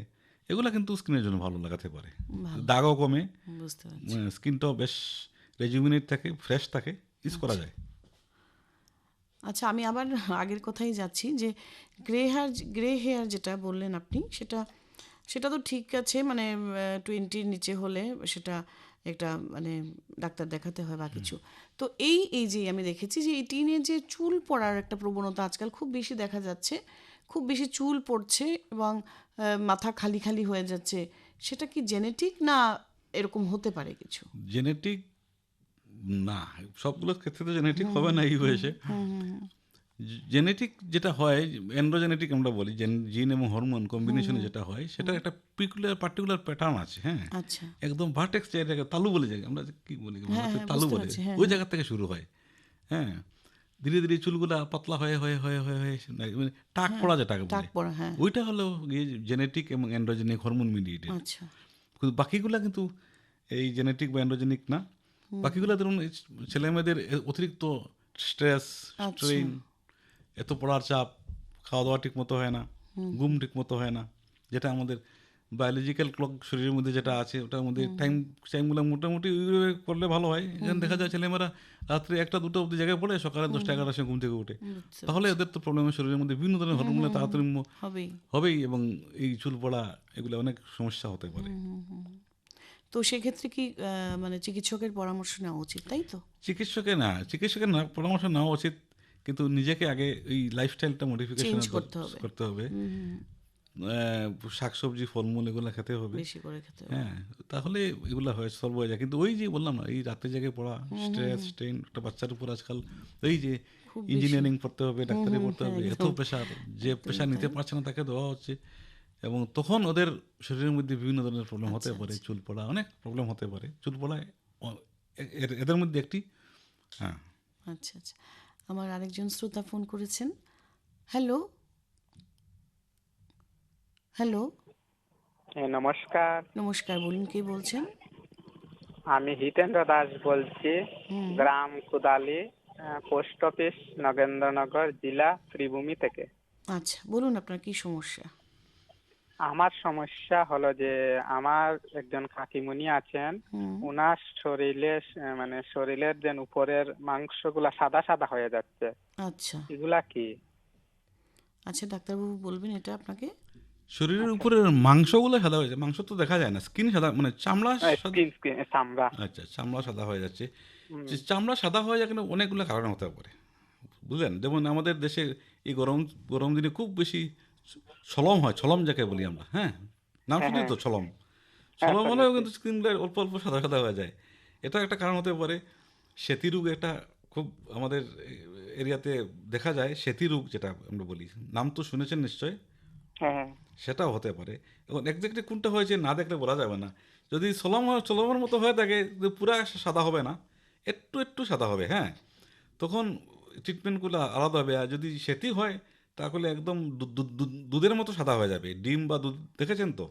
Speaker 2: এগুলো কিন্তু স্কিনের জন্য ভালো লাগাতে পারে,
Speaker 1: ভালো,
Speaker 2: দাগও কমে,
Speaker 1: বুঝতে পারছি।
Speaker 2: স্কিনটাও বেশ রেজুমিনেট থাকে, ফ্রেশ থাকে, ইউজ করা যায়।
Speaker 1: আচ্ছা, আমি আবার আগের কথাই যাচ্ছি যে গ্রে হেয়ার যেটা বললেন আপনি, সেটা সেটা তো ঠিক আছে, মানে 20-র নিচে হলে সেটা একটা মানে ডাক্তার দেখাতে হয় বা কিছু। তো এই যে আমি দেখেছি যে এই টিনে চুল পড়ার একটা প্রবণতা আজকাল খুব বেশি দেখা যাচ্ছে, খুব বেশি চুল পড়ছে এবং মাথা খালি খালি হয়ে যাচ্ছে। সেটা কি জেনেটিক না এরকম হতে পারে কিছু?
Speaker 2: জেনেটিক না, সবগুলোর ক্ষেত্রে তো জেনেটিক হবে না, এই বয়সে। জেনেটিক যেটা হয়, এন্ড্রোজেনেটিক আমরা বলি, জিন এবং হরমোন কম্বিনেশনে যেটা হয়, সেটার একটা পার্টিকুলার প্যাটার্ন আছে। হ্যাঁ,
Speaker 1: আচ্ছা,
Speaker 2: একদম ভার্টেক্স জায়গা, তালু বলে যায়, আমরা যে কি বলি,
Speaker 1: হ্যাঁ হ্যাঁ,
Speaker 2: তালু
Speaker 1: বুঝতে
Speaker 2: বলে,
Speaker 1: পারছি, হ্যাঁ
Speaker 2: ওই
Speaker 1: হ্যাঁ।
Speaker 2: জায়গা থেকে শুরু হয়। হ্যাঁ, ধীরে ধীরে চুলগুলা পাতলা হয়ে হয়ে হয়ে হয়ে হয়ে মানে টাক পড়া যেটাকে
Speaker 1: টাক
Speaker 2: বলে,
Speaker 1: পড়া, হ্যাঁ।
Speaker 2: ওইটা হলো জেনেটিক এবং এন্ড্রোজেনিক হরমোন মিডিয়েটেড।
Speaker 1: আচ্ছা,
Speaker 2: কিন্তু বাকিগুলা কিন্তু এই জেনেটিক বা এন্ড্রোজেনিক না। বাকিগুলা ধরুন এই ছেলেমেয়েদের অতিরিক্ত স্ট্রেস,
Speaker 1: আচ্ছা,
Speaker 2: স্ট্রেইন, এত পড়ার চাপ, খাওয়া দাওয়া ঠিক মতো হয় না, ঘুম ঠিক মতো হয় না, যেটা আমাদের বায়োলজিক্যাল ক্লক শরীরের মধ্যে যেটা আছে, ওটার মধ্যে টাইমগুলো মোটামুটি ওইভাবে করলে ভালো হয়। এখানে দেখা যায় ছেলেমেয়েরা রাত্রে 1-2 অব্দি জায়গায় পড়ে, সকালে 10টা-11টার সময় ঘুম থেকে উঠে,
Speaker 1: বুঝতে
Speaker 2: তাহলে এদের তো প্রবলেম, শরীরের মধ্যে বিভিন্ন ধরনের হরমোনের তারতম্য
Speaker 1: হবেই।
Speaker 2: হবেই, এবং এই চুল পড়া এগুলো অনেক সমস্যা হতে পারে।
Speaker 1: তো সেক্ষেত্রে কি মানে চিকিৎসকের পরামর্শ নেওয়া উচিত, তাই তো?
Speaker 2: চিকিৎসকের না পরামর্শ নেওয়া উচিত, কিন্তু নিজেকে আগে এই লাইফস্টাইলটা মডিফিকেশন
Speaker 1: চেঞ্জ করতে হবে,
Speaker 2: করতে হবে। শাকসবজি, ফলমূল এগুলো খেতে হবে।
Speaker 1: বেশি করে খেতে হবে।
Speaker 2: হ্যাঁ, তাহলে এগুলো হয়, সলভ হয়ে যায়। কিন্তু ওই যে বললাম না, এই রাতে জেগে পড়া, স্ট্রেস, স্ট্রেন, একটা বাচ্চার উপর আজকাল এই যে
Speaker 1: খুব বেশি।
Speaker 2: ইঞ্জিনিয়ারিং পড়তে হবে, ডাক্তারি পড়তে
Speaker 1: হ্যাঁ,
Speaker 2: হবে, এত
Speaker 1: একদম
Speaker 2: প্রেশার, যে
Speaker 1: একদমই
Speaker 2: প্রেশার নিতে
Speaker 1: তাই।
Speaker 2: পারছে না তাকে দেওয়া হচ্ছে, এবং তখন ওদের শরীরের মধ্যে বিভিন্ন ধরনের প্রবলেম হতে
Speaker 1: আচ্ছা
Speaker 2: পারে,
Speaker 1: আচ্ছা
Speaker 2: চুল পড়া, অনেক প্রবলেম হতে পারে। চুল পড়ায় এদের মধ্যে একটি। হ্যাঁ,
Speaker 1: আচ্ছা আচ্ছা। আমার আরেকজন শ্রোতা ফোন করেছেন। হ্যালো, হ্যালো,
Speaker 4: নমস্কার,
Speaker 1: নমস্কার, বলুন কে বলছেন?
Speaker 4: আমি হিতেন্দ্র দাস বলছি,
Speaker 1: হুম,
Speaker 4: গ্রাম কুদালি, পোস্ট অফিস, নগেন্দ্রনগর, জেলা শ্রীভূমি থেকে।
Speaker 1: আচ্ছা, বলুন আপনার কি সমস্যা?
Speaker 4: আমার সমস্যা হলো যে আমার একজন কাকিমুনি আছেন,
Speaker 1: হুম,
Speaker 4: ওনার শরীরে মানে শরীরের যে উপরের মাংসগুলা সাদা সাদা হয়ে যাচ্ছে,
Speaker 1: আচ্ছা
Speaker 4: এগুলা কি?
Speaker 1: আচ্ছা, ডাক্তারবাবু বলবেন এটা আপনাকে?
Speaker 2: শরীরের
Speaker 4: আচ্ছা,
Speaker 2: উপরের মাংসগুলো সাদা হয়ে যায়, মাংস তো দেখা যায় না, স্কিন সাদা, মানে চামড়া সাদা।
Speaker 4: স্কিন স্কিন চামড়া।
Speaker 2: আচ্ছা, চামড়া সাদা হয়ে যাচ্ছে।
Speaker 4: হুম,
Speaker 2: যে চামড়া সাদা হয়ে যায়, কিন্তু অনেকগুলো কারণ হতে পারে, বুঝলেন। যেমন আমাদের দেশে এই গরম গরম দিনে খুব বেশি ছলম হয়, ছলম যাকে বলি আমরা। হ্যাঁ, নাম
Speaker 4: হ্যাঁ
Speaker 2: শুনি
Speaker 4: হ্যাঁ
Speaker 2: তো, ছলম।
Speaker 4: হ্যাঁ,
Speaker 2: ছলম হলেও
Speaker 4: শুনেছি।
Speaker 2: কিন্তু স্কিনগুলো অল্প অল্প সাদা সাদা হয়ে যায়, এটা একটা কারণ হতে পারে। সেতী রোগ একটা খুব আমাদের এরিয়াতে দেখা যায়, সেতী রোগ যেটা আমরা বলি, নাম তো শুনেছেন নিশ্চয়,
Speaker 4: হ্যাঁ হ্যাঁ
Speaker 2: সেটাও হতে পারে। এবং একজাক্টলি কোনটা হয়েছে না দেখলে বলা যাবে না। যদি সলমের মতো হয়ে থাকে, পুরা সাদা হবে না, একটু একটু সাদা হবে। হ্যাঁ, তখন ট্রিটমেন্টগুলো আলাদা হবে। আর যদি সেটি হয়, তাহলে একদম দুধের মতো সাদা হয়ে যাবে। ডিম বা দুধ দেখেছেন তো,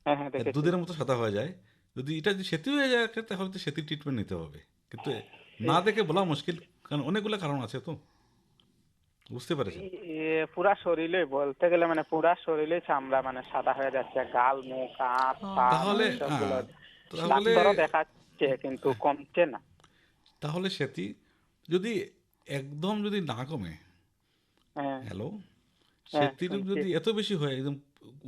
Speaker 4: হ্যাঁ হ্যাঁ, দেখেছি।
Speaker 2: দুধের মতো সাদা হয়ে যায়। যদি এটা যদি সেতু হয়ে যায়, তাহলে তো সেতির ট্রিটমেন্ট নিতে হবে। কিন্তু না দেখে বলা মুশকিল, কারণ অনেকগুলো কারণ আছে তো, বুঝতে পেরেছেন।
Speaker 4: পুরা শরীরে বলতে গেলে মানে পুরা শরীরে চামড়া মানে সাদা হয়ে যাচ্ছে, গাল, মুখ, হাত, পা
Speaker 2: তাহলে
Speaker 4: মানে সবগুলো।
Speaker 2: তাহলে
Speaker 4: ডাক্তারও দেখাচ্ছে কিন্তু কমছে না।
Speaker 2: তাহলে সেটি যদি একদম যদি না কমে,
Speaker 4: হ্যাঁ
Speaker 2: হ্যালো,
Speaker 4: হ্যাঁ,
Speaker 2: সেটি রোগ
Speaker 4: শুনছি।
Speaker 2: যদি এত বেশি হয়, একদম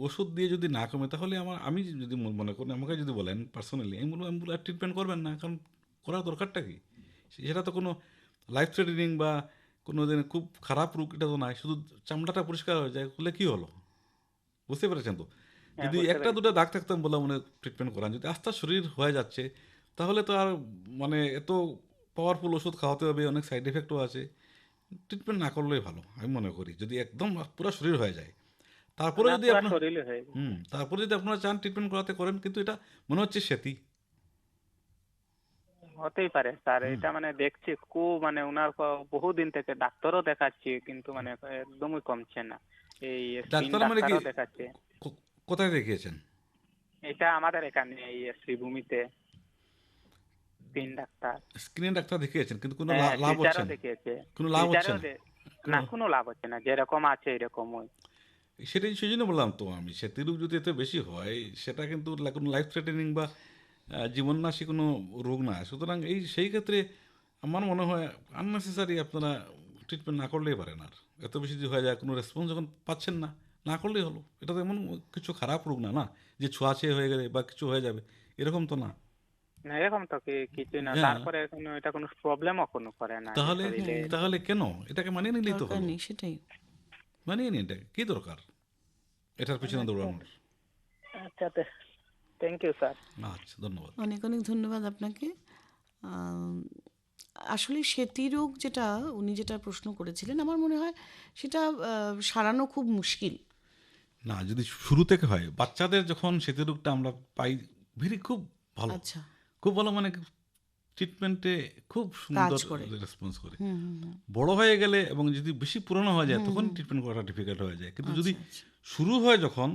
Speaker 2: ওষুধ দিয়ে যদি না কমে, তাহলে আমি যদি মনে করেন, আমাকে যদি বলেন পার্সোনালি, আমি বলবো আর ট্রিটমেন্ট করবেন না, কারণ করার দরকারটা কি? সেটা তো কোনো লাইফ থ্রেটেনিং বা কোনো দিন খুব খারাপ রোগ এটা তো নয়, শুধু চামড়াটা পরিষ্কার হয়ে যায়, বলে কি হলো? বুঝতে পেরেছেন তো?
Speaker 4: হ্যাঁ,
Speaker 2: যদি
Speaker 4: বুঝতে
Speaker 2: একটা
Speaker 4: পেরেছি।
Speaker 2: দুটো দাগ থাকতাম বলে মনে ট্রিটমেন্ট করান, যদি আস্তে শরীর হয়ে যাচ্ছে, তাহলে তো আর মানে এত পাওয়ারফুল ওষুধ খাওয়াতে হবে, অনেক সাইড এফেক্টও আছে। ট্রিটমেন্ট না করলেই ভালো আমি মনে করি, যদি একদম পুরো শরীর হয়ে যায়। তারপরে
Speaker 4: না,
Speaker 2: যদি
Speaker 4: পুরা
Speaker 2: আপনার
Speaker 4: শরীরে হয়ে গেছে।
Speaker 2: তারপরে যদি আপনারা চান ট্রিটমেন্ট করাতে করেন, কিন্তু এটা মনে হচ্ছে সেতি।
Speaker 4: হতেই পারে স্যার, এটা মানে দেখছি খুব মানে ওনার বহুদিন থেকে ডাক্তারও দেখাচ্ছি কিন্তু মানে একদমই কমছে না। এই স্কিন
Speaker 2: ডাক্তার মানে কি
Speaker 4: ডাক্তারও দেখাচ্ছে।
Speaker 2: কোথায় দেখিয়েছেন?
Speaker 4: এটা আমাদের এখানে এই শ্রীভূমিতে স্কিন ডাক্তার।
Speaker 2: স্ক্রিনের ডাক্তার দেখিয়েছেন কিন্তু কোনো
Speaker 4: হ্যাঁ,
Speaker 2: লাভ হচ্ছে
Speaker 4: টিচারও
Speaker 2: না?
Speaker 4: দেখিয়েছে।
Speaker 2: কোনো লাভ হচ্ছে
Speaker 4: টিচারও
Speaker 2: না?
Speaker 4: না,
Speaker 2: কোনো
Speaker 4: কোনো লাভ হচ্ছে না, যেরকম আছে এরকমই।
Speaker 2: সেটাই সেই জন্য বললাম তো আমি, সেটি রোগ যদি এত বেশি হয় সেটা কিন্তু কোনো লাইফ থ্রেটেনিং বা জীবননাশী কোনো রোগ না। সুতরাং সেই ক্ষেত্রে আমার মনে হয় আননেসেসারি আপনারা ট্রিটমেন্ট না করলেই পারেন। আর এত বেশি যদি হয়ে যায়, কোনো রেসপন্স যখন পাচ্ছেন না, না করলেই হলো। এটা তো এমন কিছু খারাপ রোগ না, না যে ছোঁয়াচে হয়ে গেলে বা কিছু হয়ে যাবে, এরকম তো না।
Speaker 4: না, এরকম তো কিছুই না।
Speaker 2: হ্যাঁ,
Speaker 4: তারপরে এটা কোনো প্রবলেমও কোনো করে না যে
Speaker 2: তাহলে
Speaker 4: শরীরে।
Speaker 2: তাহলে কেন এটাকে মানিয়ে নিলেই তো
Speaker 1: দরকার
Speaker 2: হলো।
Speaker 1: নেই, সেটাই।
Speaker 2: মানিয়ে নিন, এটাকে কী দরকার এটার পিছনে দৌড়ানোর?
Speaker 4: আচ্ছা, থ্যাংক ইউ স্যার।
Speaker 2: আচ্ছা, ধন্যবাদ।
Speaker 1: অনেক অনেক ধন্যবাদ আপনাকে। আম, আসলে সেতী রোগ যেটা উনি যেটা প্রশ্ন করেছিলেন, আমার মনে হয় সেটা সারানো খুব মুশকিল।
Speaker 2: না, যদি শুরু থেকে হয়, বাচ্চাদের যখন সেতু রোগটা আমরা পাই, খুব ভালো,
Speaker 1: আচ্ছা,
Speaker 2: খুব ভালো, মানে ট্রিটমেন্টে খুব সুন্দর
Speaker 1: করে।
Speaker 2: রেসপন্স করে। বড় হয়ে গেলে এবং যদি বেশি পুরনো হয়ে যায় তখন ট্রিটমেন্ট করাটা ডিফিকাল্ট হয়ে যায়। কিন্তু যদি
Speaker 1: আচ্ছা,
Speaker 2: শুরু হয় যখন,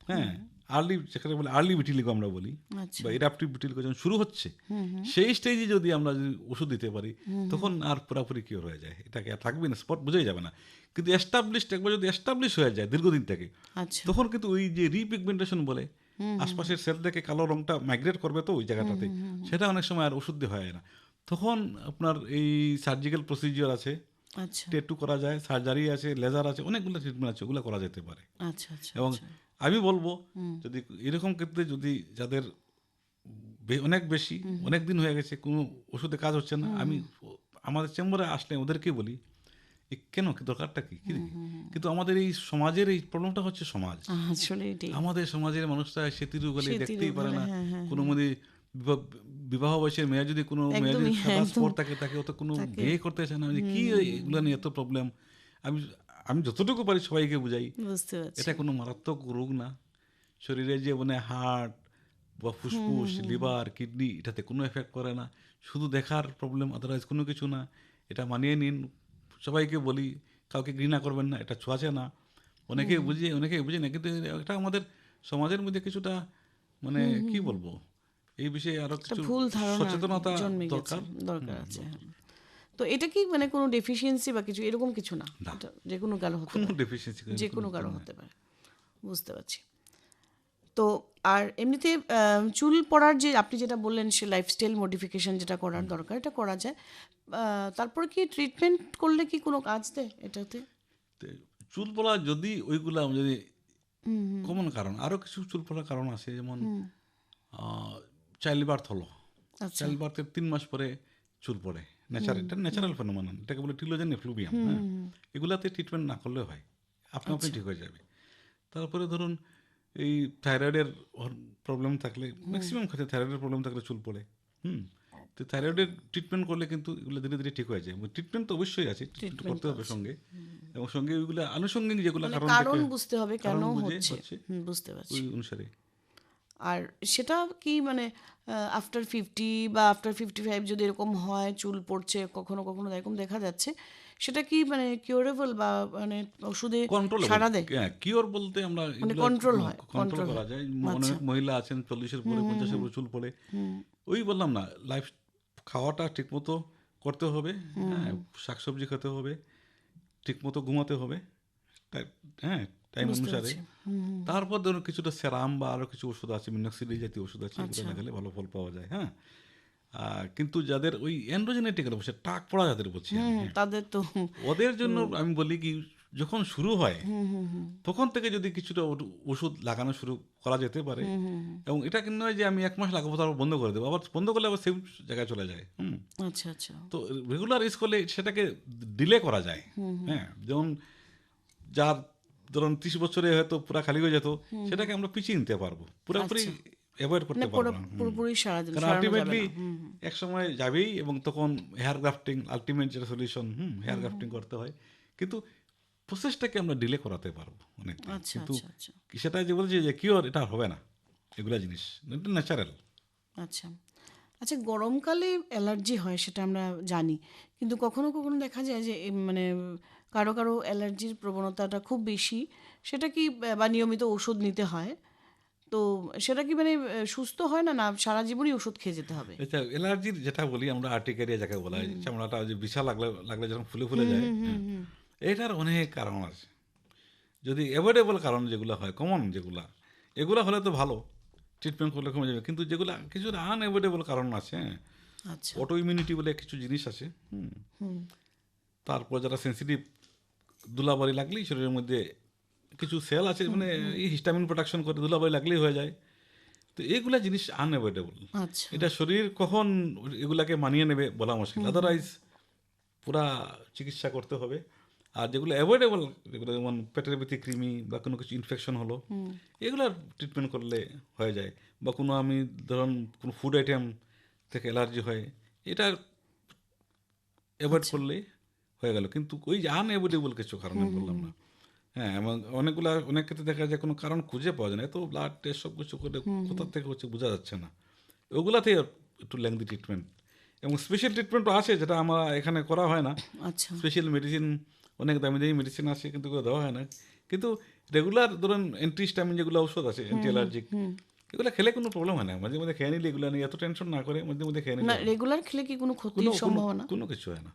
Speaker 2: হ্যাঁ, আর্লি, যেখানে বলে আর্লি ভিটিলিগো আমরা বলি,
Speaker 1: আচ্ছা।
Speaker 2: বা ইরাপটিভ ভিটিলিগো যখন শুরু হচ্ছে, সেই স্টেজে যদি আমরা যদি ওষুধ দিতে পারি তখন আর পুরোপুরি কিওর হয়ে যায়। এটাকে আর থাকবে না, স্পট বোঝাই যাবে না। কিন্তু এস্টাবলিশড, একবার যদি এস্টাবলিশ হয়ে যায় দীর্ঘদিন থেকে,
Speaker 1: আচ্ছা,
Speaker 2: তখন কিন্তু ওই যে রিপিগমেন্টেশন বলে, আশপাশের সেল থেকে কালো রংটা মাইগ্রেট করবে তো ওই জায়গাটাতে, সেটা অনেক সময় আর ওষুধ দিয়ে হয় না। তখন আপনার এই সার্জিক্যাল প্রসিজিওর আছে,
Speaker 1: আচ্ছা,
Speaker 2: টেটু করা যায়, সার্জারি আছে, লেজার আছে, অনেকগুলো ট্রিটমেন্ট আছে, ওগুলো করা যেতে পারে।
Speaker 1: আচ্ছা, আচ্ছা,
Speaker 2: এবং
Speaker 1: আচ্ছা।
Speaker 2: আমি বলবো যদি এরকম ক্ষেত্রে যদি যাদের অনেক বেশি, অনেক দিন হয়ে গেছে কোনো ওষুধে কাজ হচ্ছে না, আমি আমাদের চেম্বারে আসলে ওদেরকে বলি কেন, কি দরকারটা কি কি দেখি। কিন্তু আমাদের এই সমাজের এই প্রবলেমটা হচ্ছে সমাজ।
Speaker 1: আসলে এটাই।
Speaker 2: আমাদের সমাজের মানুষরা সেতু রোগ হলে
Speaker 1: সেতী
Speaker 2: দেখতেই
Speaker 1: রোগ
Speaker 2: পারে
Speaker 1: হলে,
Speaker 2: না।
Speaker 1: হ্যাঁ, হ্যাঁ,
Speaker 2: কোনো মধ্যে বিবাহ বয়সের মেয়ে যদি কোনো মেয়ে যদি
Speaker 1: একদমই,
Speaker 2: সাদা
Speaker 1: একদম।
Speaker 2: স্পট থাকে, তাকে অত কোনো বিয়ে করতে চায় না। যে কি এগুলো নিয়ে এত প্রবলেম, আমি আমি যতটুকু পারি সবাইকে বুঝাই
Speaker 1: বুঝতে পারছি।
Speaker 2: এটা কোনো মারাত্মক রোগ না। শরীরে যে মানে হার্ট বা ফুসফুস, লিভার, কিডনি, এটাতে কোনো এফেক্ট করে না, শুধু দেখার প্রবলেম, আদারওয়াইজ কোনো কিছু না। এটা মানিয়ে নিন, সবাইকে বলি, কাউকে ঘৃণা করবেন না, এটা ছোঁয়াচে না। অনেকেই বুঝে না, কিন্তু এটা আমাদের সমাজের মধ্যে কিছুটা মানে কি বলবো, এই বিষয়ে আরো
Speaker 1: একটা
Speaker 2: কিছু
Speaker 1: ভুল ধারণা
Speaker 2: সচেতনতা
Speaker 1: জন্মে গেছে,
Speaker 2: দরকার।
Speaker 1: দরকার আছে। হ্যাঁ। তো এটা কি মানে কোনো ডেফিসিয়েন্সি বা কিছু এরকম কিছু না?
Speaker 2: না।
Speaker 1: এটা যে কোনো কারো হতে
Speaker 2: কোনো
Speaker 1: পারে,
Speaker 2: ডেফিসিয়েন্সি
Speaker 1: যে কোনো কারো হতে পারে। বুঝতে পারছি। তো আর এমনিতে চুল পড়ার যে আপনি যেটা বললেন, সে লাইফস্টাইল মডিফিকেশন যেটা করার দরকার, এটা করা যায়। তারপরে কি ট্রিটমেন্ট করলে কি কোনো কাজ দেয় এটাতে?
Speaker 2: চুল পড়া যদি ওইগুলা যদি কমন কারণ, আরো কিছু চুল পড়ার কারণ আছে, যেমন চাইল্ড বার্থ হলো,
Speaker 1: আচ্ছা,
Speaker 2: চাইল্ড বার্থের 3 মাস পরে চুল পড়ে, এটা ন্যাচারাল ফেনোমেনন, এটাকে বলে টিলোজেন এফ্লুভিয়াম। হ্যাঁ, এগুলাতে ট্রিটমেন্ট না করলে হয়, আপনি আপনি ঠিক হয়ে যাবে। তারপরে ধরুন এই থাইরয়েডের প্রবলেম থাকলে, ম্যাক্সিমাম ক্ষেত্রে থাইরয়েডের প্রবলেম থাকলে চুল পড়ে। তো থাইরয়েডের ট্রিটমেন্ট করলে কিন্তু এগুলো ধীরে ধীরে ঠিক হয়ে যায়। ট্রিটমেন্ট তো অবশ্যই আছে, ট্রিটমেন্ট করতে হবে সঙ্গে, এবং সঙ্গে ওইগুলো আনুষঙ্গিক যেগুলো
Speaker 1: মানে
Speaker 2: কারণ
Speaker 1: কারণ
Speaker 2: থেকে
Speaker 1: বুঝতে হবে কেন
Speaker 2: কারণ বুঝে
Speaker 1: হচ্ছে।
Speaker 2: হচ্ছে
Speaker 1: বুঝতে পারছি।
Speaker 2: ওই অনুসারে।
Speaker 1: আর সেটা কি মানে আফটার 50 বা আফটার 55 যদি এরকম হয়, চুল পড়ছে কখনো কখনো এরকম দেখা যাচ্ছে, সেটা কি মানে কিউরেবল বা মানে ওষুধে
Speaker 2: কন্ট্রোলেবল,
Speaker 1: সারা দেয়?
Speaker 2: হ্যাঁ, কিওর বলতে আমরা
Speaker 1: মানে control হয়,
Speaker 2: কন্ট্রোল
Speaker 1: control
Speaker 2: করা
Speaker 1: হয়।
Speaker 2: যায়।
Speaker 1: আচ্ছা।
Speaker 2: অনেক মহিলা আছেন 40-এর পরে, 50-এর পরে চুল পড়ে। ওই বললাম না, লাইফ খাওয়াটা ঠিকমতো করতে হবে, হ্যাঁ, শাকসবজি খেতে হবে, ঠিকমতো ঘুমাতে হবে, হ্যাঁ, টাইম
Speaker 1: বুঝতে
Speaker 2: অনুসারে।
Speaker 1: পারছি।
Speaker 2: তারপর ধরুন কিছুটা সেরাম বা আরো কিছু ওষুধ আছে, মিনক্সিডিল জাতীয় ওষুধ আছে, এগুলো লাগালে ভালো ফল পাওয়া যায়। হ্যাঁ, কিন্তু যাদের ওই অ্যান্ড্রোজেনেটিক বসে টাক পড়া, যাদের বলছি আমি, হ্যাঁ,
Speaker 1: তাদের তো
Speaker 2: ওদের জন্য আমি বলি কি, যখন শুরু হয় তখন থেকে যদি কিছুটা ওষুধ লাগানো শুরু করা যেতে পারে, এবং এটা কিন্তু নয় যে আমি 1 মাস লাগাবো তারপর বন্ধ করে দেবো, আবার বন্ধ করলে আবার সেম জায়গায় চলে যায়।
Speaker 1: আচ্ছা, আচ্ছা,
Speaker 2: তো রেগুলার ইউজ করলে সেটাকে ডিলে করা যায়। হ্যাঁ, যেমন যার ধরুন 30 বছরে হয়তো পুরা খালি হয়ে যেত, সেটাকে আমরা পিছিয়ে নিতে পারবো, পুরোপুরি অ্যাভয়েড করতে
Speaker 1: মানে
Speaker 2: পারবো না।
Speaker 1: পুরোপুরি
Speaker 2: কারণ
Speaker 1: সারানো যাবে
Speaker 2: আলটিমেটলি
Speaker 1: না।
Speaker 2: এক সময় যাবেই, এবং তখন হেয়ার গ্রাফটিং আলটিমেট যেটা সলিউশন, হেয়ার গ্রাফটিং করতে হয়, কিন্তু প্রসেসটাকে আমরা ডিলে করাতে পারবো অনেক।
Speaker 1: আচ্ছা,
Speaker 2: কিন্তু
Speaker 1: আচ্ছা, আচ্ছা,
Speaker 2: সেটা যে বলছে যে কিওর, এটা হবে না, এগুলা জিনিস এটা ন্যাচারাল।
Speaker 1: আচ্ছা। আচ্ছা, গরমকালে অ্যালার্জি হয় সেটা আমরা জানি, কিন্তু কখনো কখনো দেখা যায় যে মানে কারো কারো অ্যালার্জির প্রবণতাটা খুব বেশি, সেটা কি বা নিয়মিত ওষুধ নিতে হয়, তো সেটা কি মানে সুস্থ হয় না, না সারা জীবনই ওষুধ খেয়ে যেতে হবে?
Speaker 2: এটা অ্যালার্জির যেটা বলি আমরা আর্টিকারিয়া যাকে বলা হয়, চামড়াটা যে বিশাল লাগলে লাগলে যখন ফুলে ফুলে যায়, হ্যাঁ, এটার অনেক কারণ আছে। যদি অ্যাভয়েডেবল কারণ যেগুলো হয়, কমন যেগুলা, এগুলো হলে তো ভালো, ট্রিটমেন্ট করলে কমে যাবে। কিন্তু যেগুলা কিছু আনঅ্যাভয়েডেবল কারণ আছে, হ্যাঁ,
Speaker 1: আচ্ছা।
Speaker 2: অটো ইমিউনিটি বলে কিছু জিনিস আছে, তারপর যারা সেন্সিটিভ, ধুলাবালি লাগলেই শরীরের মধ্যে কিছু সেল আছে মানে এই হিস্টামিন প্রোডাকশন করে, ধুলাবালি লাগলেই হয়ে যায়। তো এইগুলা জিনিস আনঅ্যাভয়েডেবল।
Speaker 1: আচ্ছা।
Speaker 2: এটা শরীর কখন এগুলাকে মানিয়ে নেবে বলা মুশকিল, আদারওয়াইজ পুরা চিকিৎসা করতে হবে। আর যেগুলো অ্যাভয়েডেবল, যেগুলো যেমন পেটের ভিতরে কৃমি বা কোনো কিছু ইনফেকশন হলো, এগুলোর ট্রিটমেন্ট করলে হয়ে যায়। বা কোনো আমি ধরুন কোনো ফুড আইটেম থেকে অ্যালার্জি হয়, এটা অ্যাভয়েড করলে হয়ে গেল। কিন্তু ওই যে আনঅ্যাভয়েডেবল কিছু কারণে বললাম না, হ্যাঁ, এবং অনেক ক্ষেত্রে দেখা যায় কোনো কারণ খুঁজে পাওয়া যায় না, এত ব্লাড টেস্ট সব কিছু করে কোথা থেকে হচ্ছে বোঝা যাচ্ছে না, ওগুলাতে একটু লেংদি ট্রিটমেন্ট এবং স্পেশাল ট্রিটমেন্টও আছে যেটা আমার এখানে করা হয় না।
Speaker 1: আচ্ছা।
Speaker 2: স্পেশাল মেডিসিন, অনেক দামি দামি মেডিসিন আছে কিন্তু ওগুলো দেওয়া হয় না। কিন্তু রেগুলার ধরুন অ্যান্টিস্টামিন যেগুলো ঔষধ আছে, অ্যান্টি অ্যালার্জিক, এগুলো খেলে কোনো প্রবলেম হয় না। মাঝে মধ্যে খেয়ে নিলে এগুলো নিয়ে এত টেনশন না করে মধ্যে মধ্যে খেয়ে
Speaker 1: না,
Speaker 2: নিলে
Speaker 1: রেগুলার খেলে কি কোনো ক্ষতির
Speaker 2: কোনো কোনো
Speaker 1: সম্ভাবনা?
Speaker 2: কোনো কিছু হয় না।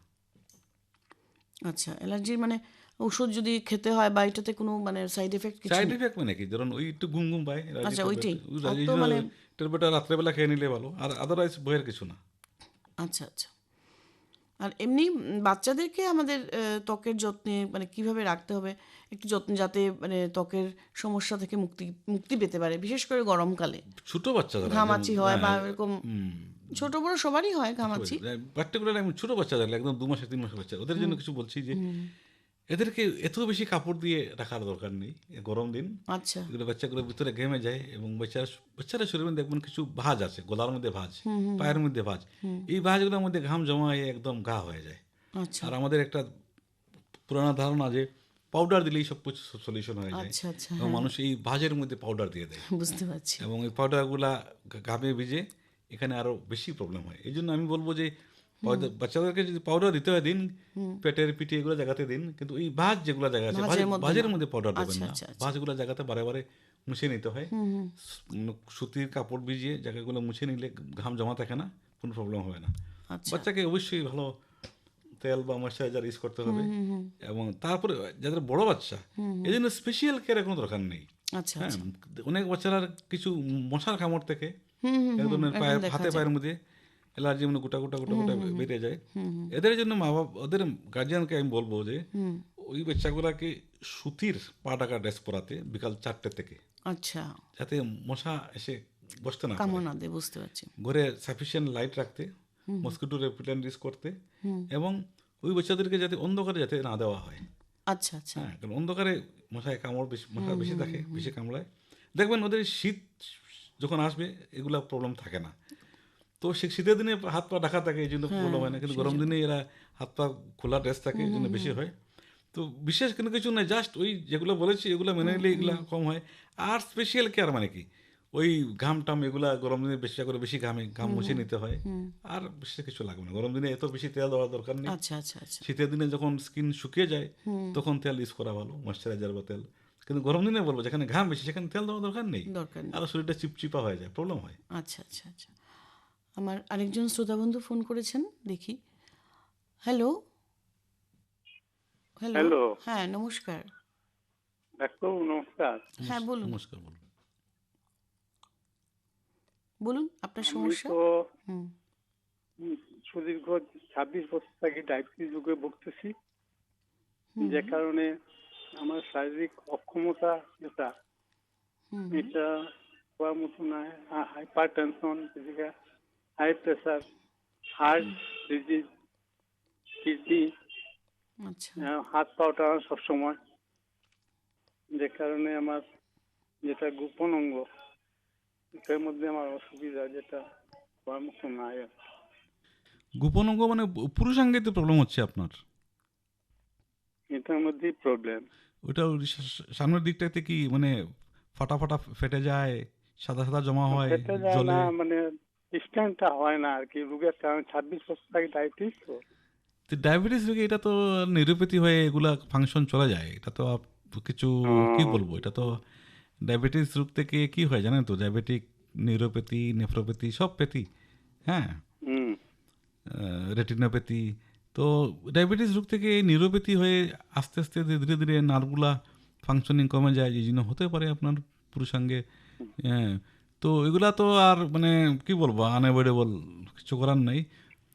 Speaker 1: আচ্ছা, অ্যালার্জির মানে ওষুধ যদি খেতে হয় বা এটাতে কোনো মানে সাইড এফেক্ট কিছু
Speaker 2: সাইড
Speaker 1: নেই?
Speaker 2: এফেক্ট মানে কি, ধরুন ওই একটু ঘুম ঘুম পায়,
Speaker 1: আচ্ছা, ওইটাই। অত
Speaker 2: এই জন্য
Speaker 1: মানে
Speaker 2: ট্যাবলেটটা রাত্রেবেলা খেয়ে নিলে ভালো, আর আদারওয়াইজ বইয়ের কিছু না।
Speaker 1: আচ্ছা, আচ্ছা। আর এমনি বাচ্চাদেরকে আমাদের ত্বকের যত্নে মানে কিভাবে রাখতে হবে একটু যত্ন, যাতে মানে ত্বকের সমস্যা থেকে মুক্তি মুক্তি পেতে পারে, বিশেষ করে গরমকালে
Speaker 2: ছোট বাচ্চা যারা,
Speaker 1: ঘামাচি হয় বা
Speaker 2: হ্যাঁ,
Speaker 1: এরকম, ছোট বড় সবারই হয় ঘামাচি।
Speaker 2: পার্টিকুলার আমি ছোট বাচ্চা যারা একদম 2 মাসের 3 মাসের বাচ্চা, ওদের জন্য কিছু বলছি যে এদেরকে এত বেশি কাপড় দিয়ে রাখার দরকার নেই। গরম দিন
Speaker 1: আচ্ছা।
Speaker 2: এগুলো বাচ্চাগুলোর ভিতরে ঘেমে যায়, এবং বাচ্চারা শরীরের মধ্যে দেখবেন কিছু ভাঁজ আছে, গলার মধ্যে ভাঁজ, পায়ের মধ্যে ভাঁজ, এই ভাঁজগুলোর মধ্যে ঘাম জমা হয়ে একদম ঘা হয়ে যায়।
Speaker 1: আচ্ছা,
Speaker 2: আর আমাদের একটা পুরানো ধারণা যে পাউডার দিলেই সব কিছু সলিউশন হয়ে যায়,
Speaker 1: আচ্ছা, আচ্ছা,
Speaker 2: এবং মানুষ এই ভাঁজের মধ্যে পাউডার দিয়ে দেয়,
Speaker 1: বুঝতে পারছি।
Speaker 2: এবং এই পাউডারগুলা ঘামে ভিজে এখানে আরো বেশি প্রবলেম হয়। এই জন্য আমি বলবো যে বাচ্চাদেরকে যদি পাউডার দিতে হয় দিন, পেটের পিঠে এগুলো জায়গাতে দিন, কিন্তু এই ভাঁজ যেগুলো জায়গা আছে ভাঁজের মধ্যে পাউডার দেবেন
Speaker 1: আচ্ছা,
Speaker 2: না।
Speaker 1: আচ্ছা, আচ্ছা।
Speaker 2: ভাঁজগুলো জায়গাতে বারে বারে মুছে নিতে হয়, সুতির কাপড় ভিজিয়ে জায়গাগুলো মুছে নিলে ঘাম জমা থাকে না, কোনো প্রবলেম হবে না।
Speaker 1: আচ্ছা,
Speaker 2: বাচ্চাকে অবশ্যই ভালো তেল বা ময়েশ্চারাইজার ইউজ করতে হবে, এবং তারপরে যাদের বড় বাচ্চা, এই জন্য স্পেশাল কেয়ারের কোনো দরকার নেই।
Speaker 1: আচ্ছা,
Speaker 2: হ্যাঁ,
Speaker 1: আচ্ছা।
Speaker 2: অনেক বাচ্চারা কিছু মশার কামড় থেকে এক ধরনের
Speaker 1: এখন দেখা
Speaker 2: হাতে পায়ের মধ্যে অ্যালার্জি, মানে গোটা গোটা গোটা গোটা বেরিয়ে যায়। এদের জন্য মা বাবা, ওদের গার্জিয়ানকে আমি বলবো যে ওই বাচ্চাগুলাকে সুতির পা ঢাকা ড্রেস পরাতে বিকাল 4টে থেকে,
Speaker 1: আচ্ছা,
Speaker 2: যাতে মশা এসে বসতে না পারে।
Speaker 1: কামনা দে, বুঝতে পারছি।
Speaker 2: ঘরে সাফিসিয়েন্ট লাইট রাখতে, মসকিটো রেপিলেন্ট ইউজ করতে, এবং ওই বাচ্চাদেরকে যাতে অন্ধকারে যাতে না দেওয়া হয়।
Speaker 1: আচ্ছা, আচ্ছা।
Speaker 2: হ্যাঁ, কারণ অন্ধকারে মশা বেশি থাকে, বেশি কামড়ায়। দেখবেন ওদের শীত যখন আসবে এগুলা প্রবলেম থাকে না, তো শীতের দিনে হাত পা ঢাকা থাকে, এই জন্য প্রবলেম হয় না। কিন্তু গরম দিনে এরা হাত পা খোলা ড্রেস থাকে, এই জন্য বেশি হয়। তো বিশেষ কোনো কিছু নয়, জাস্ট ওই যেগুলো বলেছি এগুলো মেনে নিলে এগুলা কম হয়। আর স্পেশাল কেয়ার মানে কি, ওই ঘাম টাম এগুলা গরম দিনে বেশি করে বেশি ঘাম মুছে নিতে হয়, আর বেশি কিছু লাগবে না। গরম দিনে এত বেশি তেল দেওয়ার দরকার নেই।
Speaker 1: আচ্ছা, আচ্ছা, আচ্ছা।
Speaker 2: শীতের দিনে যখন স্কিন শুকিয়ে যায় তখন তেল ইউজ করা ভালো, ময়েশ্চারাইজার বা তেল। কিন্তু গরম দিনে বলবো যেখানে ঘাম বেশি সেখানে তেল দেওয়ার দরকার নেই,
Speaker 1: দরকার নেই।
Speaker 2: আর শরীরটা চিপচিপা হয়ে যায়, প্রবলেম হয়।
Speaker 1: আচ্ছা, আচ্ছা, আচ্ছা। আমার আরেকজন শ্রোতা বন্ধু ফোন করেছেন, দেখি। হ্যালো। হ্যালো।
Speaker 5: হ্যালো।
Speaker 1: হ্যাঁ, নমস্কার।
Speaker 5: ডাক্তারবাবু নমস্কার।
Speaker 1: হ্যাঁ, বলুন।
Speaker 2: নমস্কার, বলুন।
Speaker 1: বলুন আপনার
Speaker 5: আমি
Speaker 1: সমস্যা।
Speaker 5: তো
Speaker 1: হুম।
Speaker 5: সুদীর্ঘ 26 বছর থেকে ডায়াবেটিস রোগে ভুগতেছি, যে কারণে আমার শারীরিক অক্ষমতা যেটা, এটা হওয়ার মতো নয়। Hypertension, high pressure, heart disease, kidney,
Speaker 1: আচ্ছা,
Speaker 5: হাত পা টানা সবসময়, যে কারণে আমার যেটা গোপন অঙ্গ, এটার মধ্যে আমার অসুবিধা, যেটা হওয়ার মতো নয়।
Speaker 2: গোপন অঙ্গ মানে পুরুষাঙ্গে প্রবলেম হচ্ছে আপনার,
Speaker 5: এটার মধ্যেই প্রবলেম।
Speaker 2: ওটা সামনের দিকটাতে কি মানে ফাটা ফাটা ফেটে যায়, সাদা সাদা জমা হয়
Speaker 5: ফেটে যায়
Speaker 2: জলে?
Speaker 5: না, মানে স্ট্যান্ডটা হয় না আর কি রোগের কারণে। 26 বছর থেকে ডায়াবেটিস তো।
Speaker 2: ডায়াবেটিস রোগে এটা তো নিউরোপ্যাথি হয়ে এগুলা ফাংশন চলে যায়, এটা তো কিছু কি বলবো, এটা তো ডায়াবেটিস রোগ থেকে কি হয় জানেন তো, ডায়াবেটিক, নিউরোপ্যাথি, নেফ্রোপ্যাথি, সব প্যাথি, হ্যাঁ,
Speaker 5: হুম।
Speaker 2: রেটিনোপ্যাথি। তো ডায়াবেটিস রোগ থেকে নিউরোপ্যাথি হয়ে আস্তে আস্তে ধীরে ধীরে নার্ভগুলা ফাংশনিং কমে যায়, এই জন্য হতে পারে আপনার পুরুষাঙ্গে। হ্যাঁ, তো এগুলা তো আর মানে কি বলবো, আনঅ্যাভয়েডেবল, কিছু করার নেই।